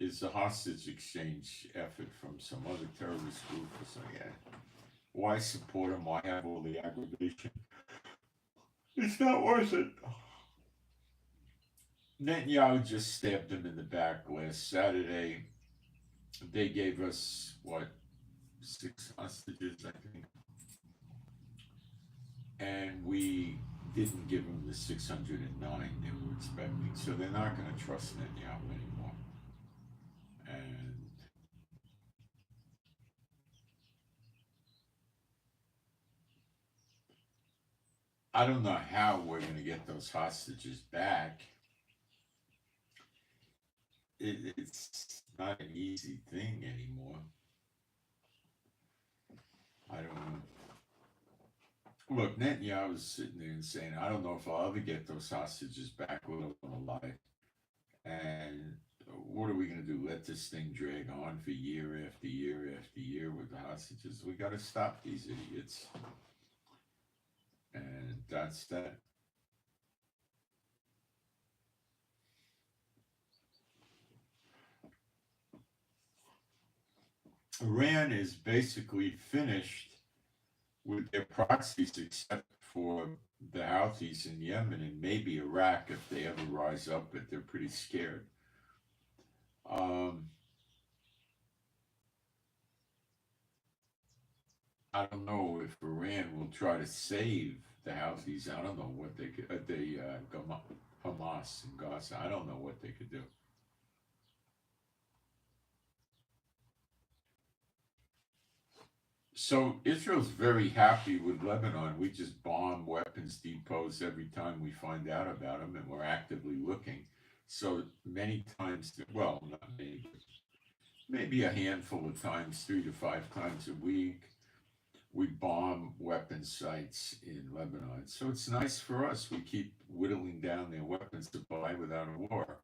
is a hostage exchange effort from some other terrorist group or something. Yeah. Why support him? Why have all the aggravation? It's not worth it. Netanyahu just stabbed him in the back last Saturday. They gave us, 6 hostages, I think. And we didn't give them the 609 they were expecting. So they're not going to trust Netanyahu anymore. And I don't know how we're going to get those hostages back. It's not an easy thing anymore. I don't know. Look, Netanyahu was sitting there and saying, I don't know if I'll ever get those hostages back, let alone alive. And what are we going to do? Let this thing drag on for year after year after year with the hostages? We got to stop these idiots. And that's that. Iran is basically finished with their proxies except for the Houthis in Yemen and maybe Iraq if they ever rise up, but they're pretty scared. I don't know if Iran will try to save the Houthis. I don't know what they could, Hamas in Gaza. I don't know what they could do. So Israel's very happy with Lebanon. We just bomb weapons depots every time we find out about them, and we're actively looking. So many times, well, not many, but maybe a handful of times, 3 to 5 times a week, we bomb weapon sites in Lebanon. So it's nice for us. We keep whittling down their weapon supply without a war.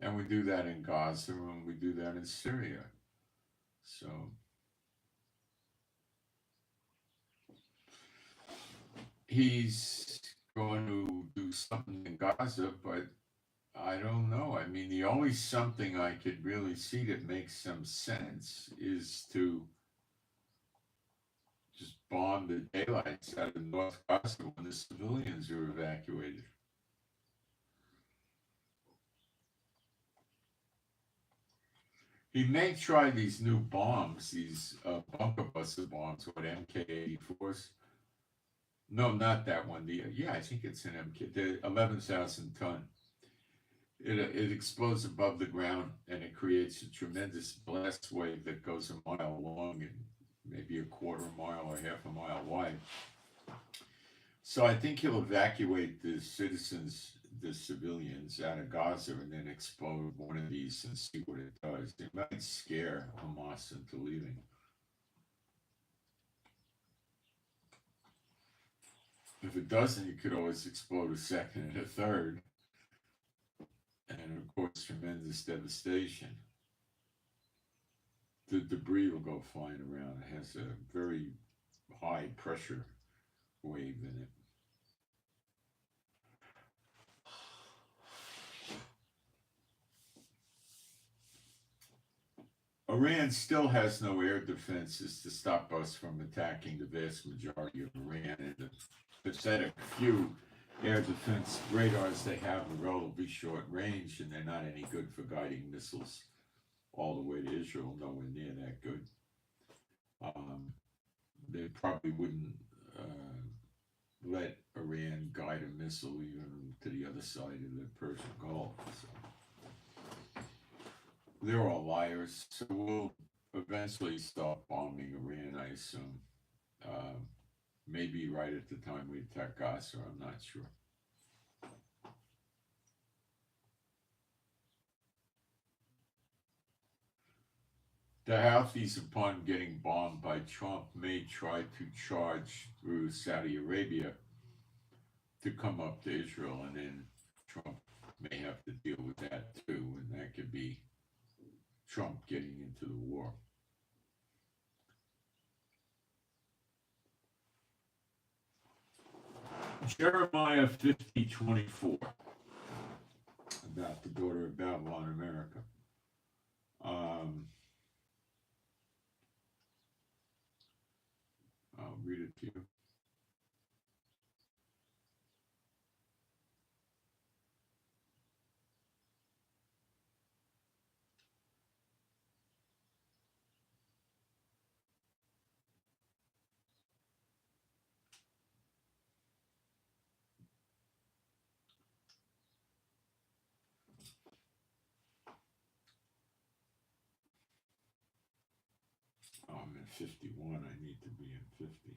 And we do that in Gaza and we do that in Syria. So he's going to do something in Gaza, but I don't know. I mean, the only something I could really see that makes some sense is to just bomb the daylights out of North Gaza when the civilians are evacuated. He may try these new bombs, these bunker buster bombs, what MK-84s. No, not that one. Yeah, I think it's an MK. The 11,000 ton. It explodes above the ground and it creates a tremendous blast wave that goes a mile long and maybe a quarter mile or half a mile wide. So I think he'll evacuate the citizens, the civilians out of Gaza and then explode one of these and see what it does. It might scare Hamas into leaving. If it doesn't, it could always explode a second and a third. And of course, tremendous devastation. The debris will go flying around. It has a very high pressure wave in it. Iran still has no air defenses to stop us from attacking the vast majority of Iran, and the pathetic few air defense radars they have are relatively short range, and they're not any good for guiding missiles all the way to Israel, nowhere near that good. They probably wouldn't let Iran guide a missile even to the other side of the Persian Gulf. So they're all liars. So we'll eventually stop bombing Iran, I assume. Maybe right at the time we attack Gaza, I'm not sure. The Houthis, upon getting bombed by Trump, may try to charge through Saudi Arabia to come up to Israel, and then Trump may have to deal with that too, and that could be Trump getting into the war. Jeremiah 50:24, about the daughter of Babylon, America. I'll read it to you. I'm in 51. I need to be in 50.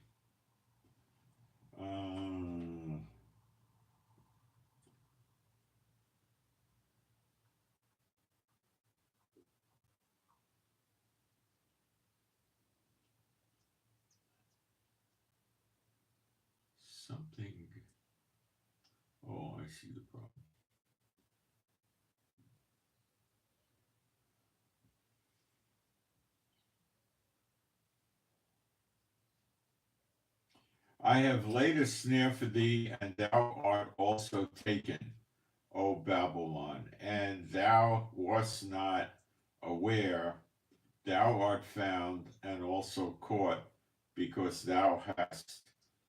Something. Oh, I see the problem. I have laid a snare for thee, and thou art also taken, O Babylon, and thou wast not aware. Thou art found and also caught, because thou hast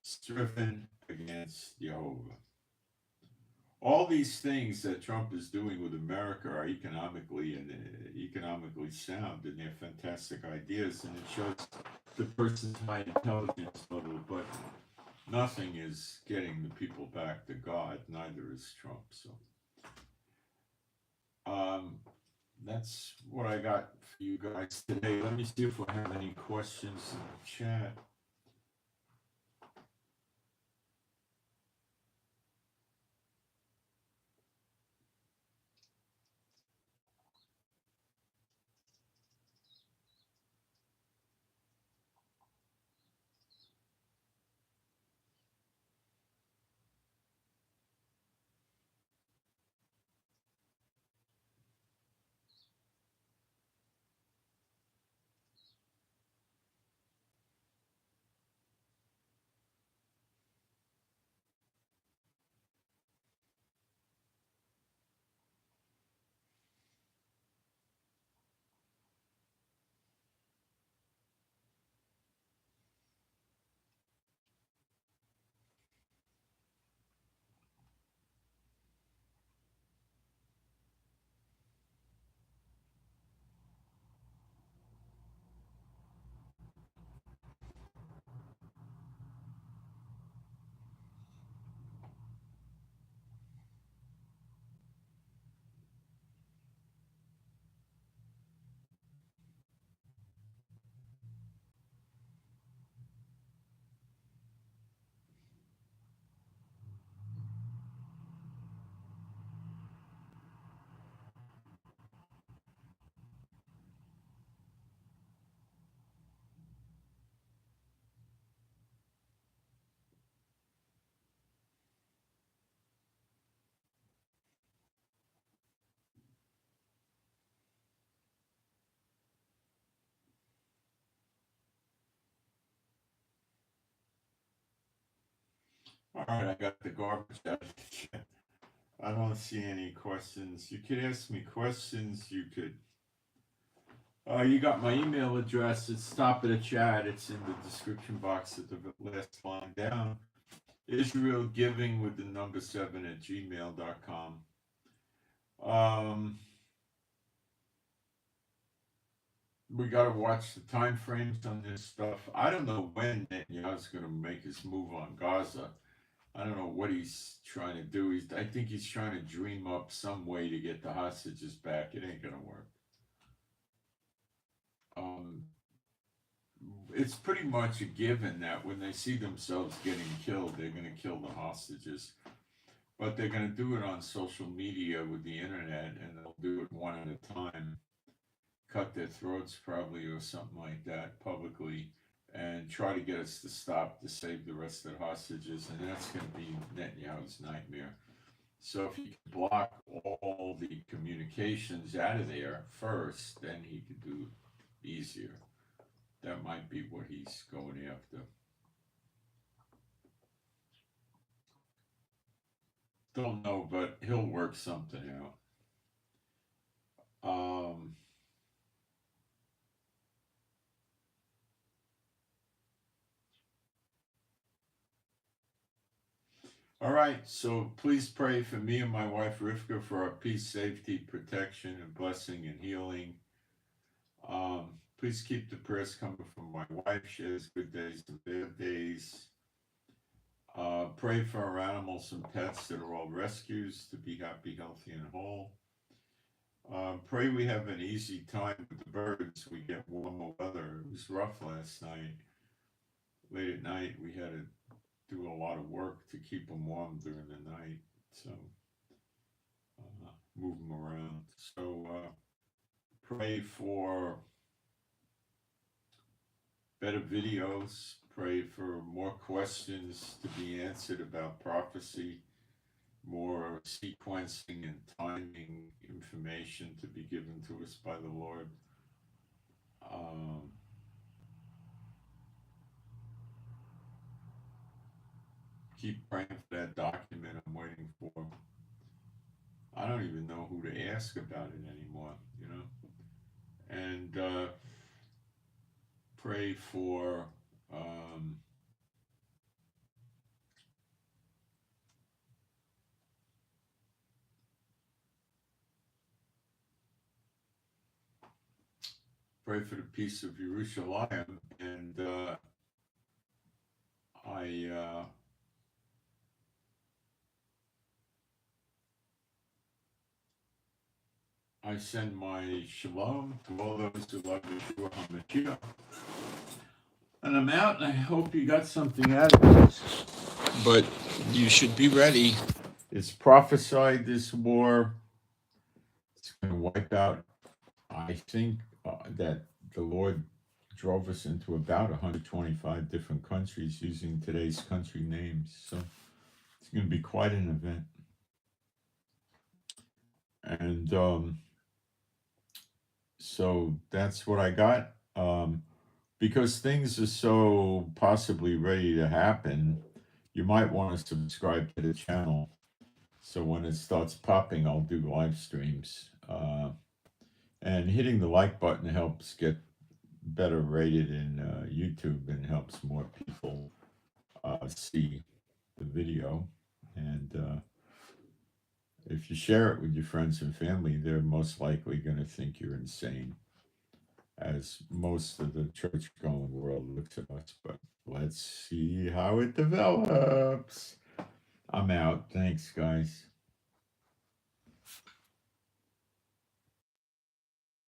striven against Jehovah. All these things that Trump is doing with America are economically sound, and they're fantastic ideas, and it shows the person's high intelligence level, but nothing is getting the people back to God, neither is Trump. So that's what I got for you guys today. Let me see if I have any questions in the chat. All right, I got the garbage out of the chat. I don't see any questions. You could ask me questions. You could. You got my email address. It's top of the chat. It's in the description box at the last line down. Israel Giving with the number 7 at gmail.com. We got to watch the time frames on this stuff. I don't know when Netanyahu's going to make his move on Gaza. I don't know what he's trying to do. I think he's trying to dream up some way to get the hostages back. It ain't going to work. It's pretty much a given that when they see themselves getting killed, they're going to kill the hostages. But they're going to do it on social media with the internet, and they'll do it one at a time, cut their throats probably or something like that publicly, and try to get us to stop to save the rest of the hostages. And that's going to be Netanyahu's nightmare. So if he can block all the communications out of there first, then he could do it easier. That might be what he's going after. Don't know, but he'll work something out. All right, so please pray for me and my wife Rivka for our peace, safety, protection, and blessing and healing. Please keep the prayers coming from my wife. She has good days and bad days. Pray for our animals and pets that are all rescues to be happy, healthy, and whole. Pray we have an easy time with the birds. We get warmer weather. It was rough last night. Late at night, we had to do a lot of work to keep them warm during the night. So, move them around. So, pray for better videos. Pray for more questions to be answered about prophecy, more sequencing and timing information to be given to us by the Lord. Keep praying for that document I'm waiting for. I don't even know who to ask about it anymore, you know. And pray for pray for the peace of Jerusalem, and I send my shalom to all those who love Yeshua HaMashiach. And I'm out, and I hope you got something out of this. But you should be ready. It's prophesied this war. It's going to wipe out, I think, that the Lord drove us into about 125 different countries using today's country names. So it's going to be quite an event. And so that's what I got. Because things are so possibly ready to happen, you might want to subscribe to the channel. So when it starts popping, I'll do live streams. And hitting the like button helps get better rated in YouTube and helps more people see the video. And if you share it with your friends and family, they're most likely going to think you're insane, as most of the church-going world looks at us. But let's see how it develops. I'm out. Thanks, guys.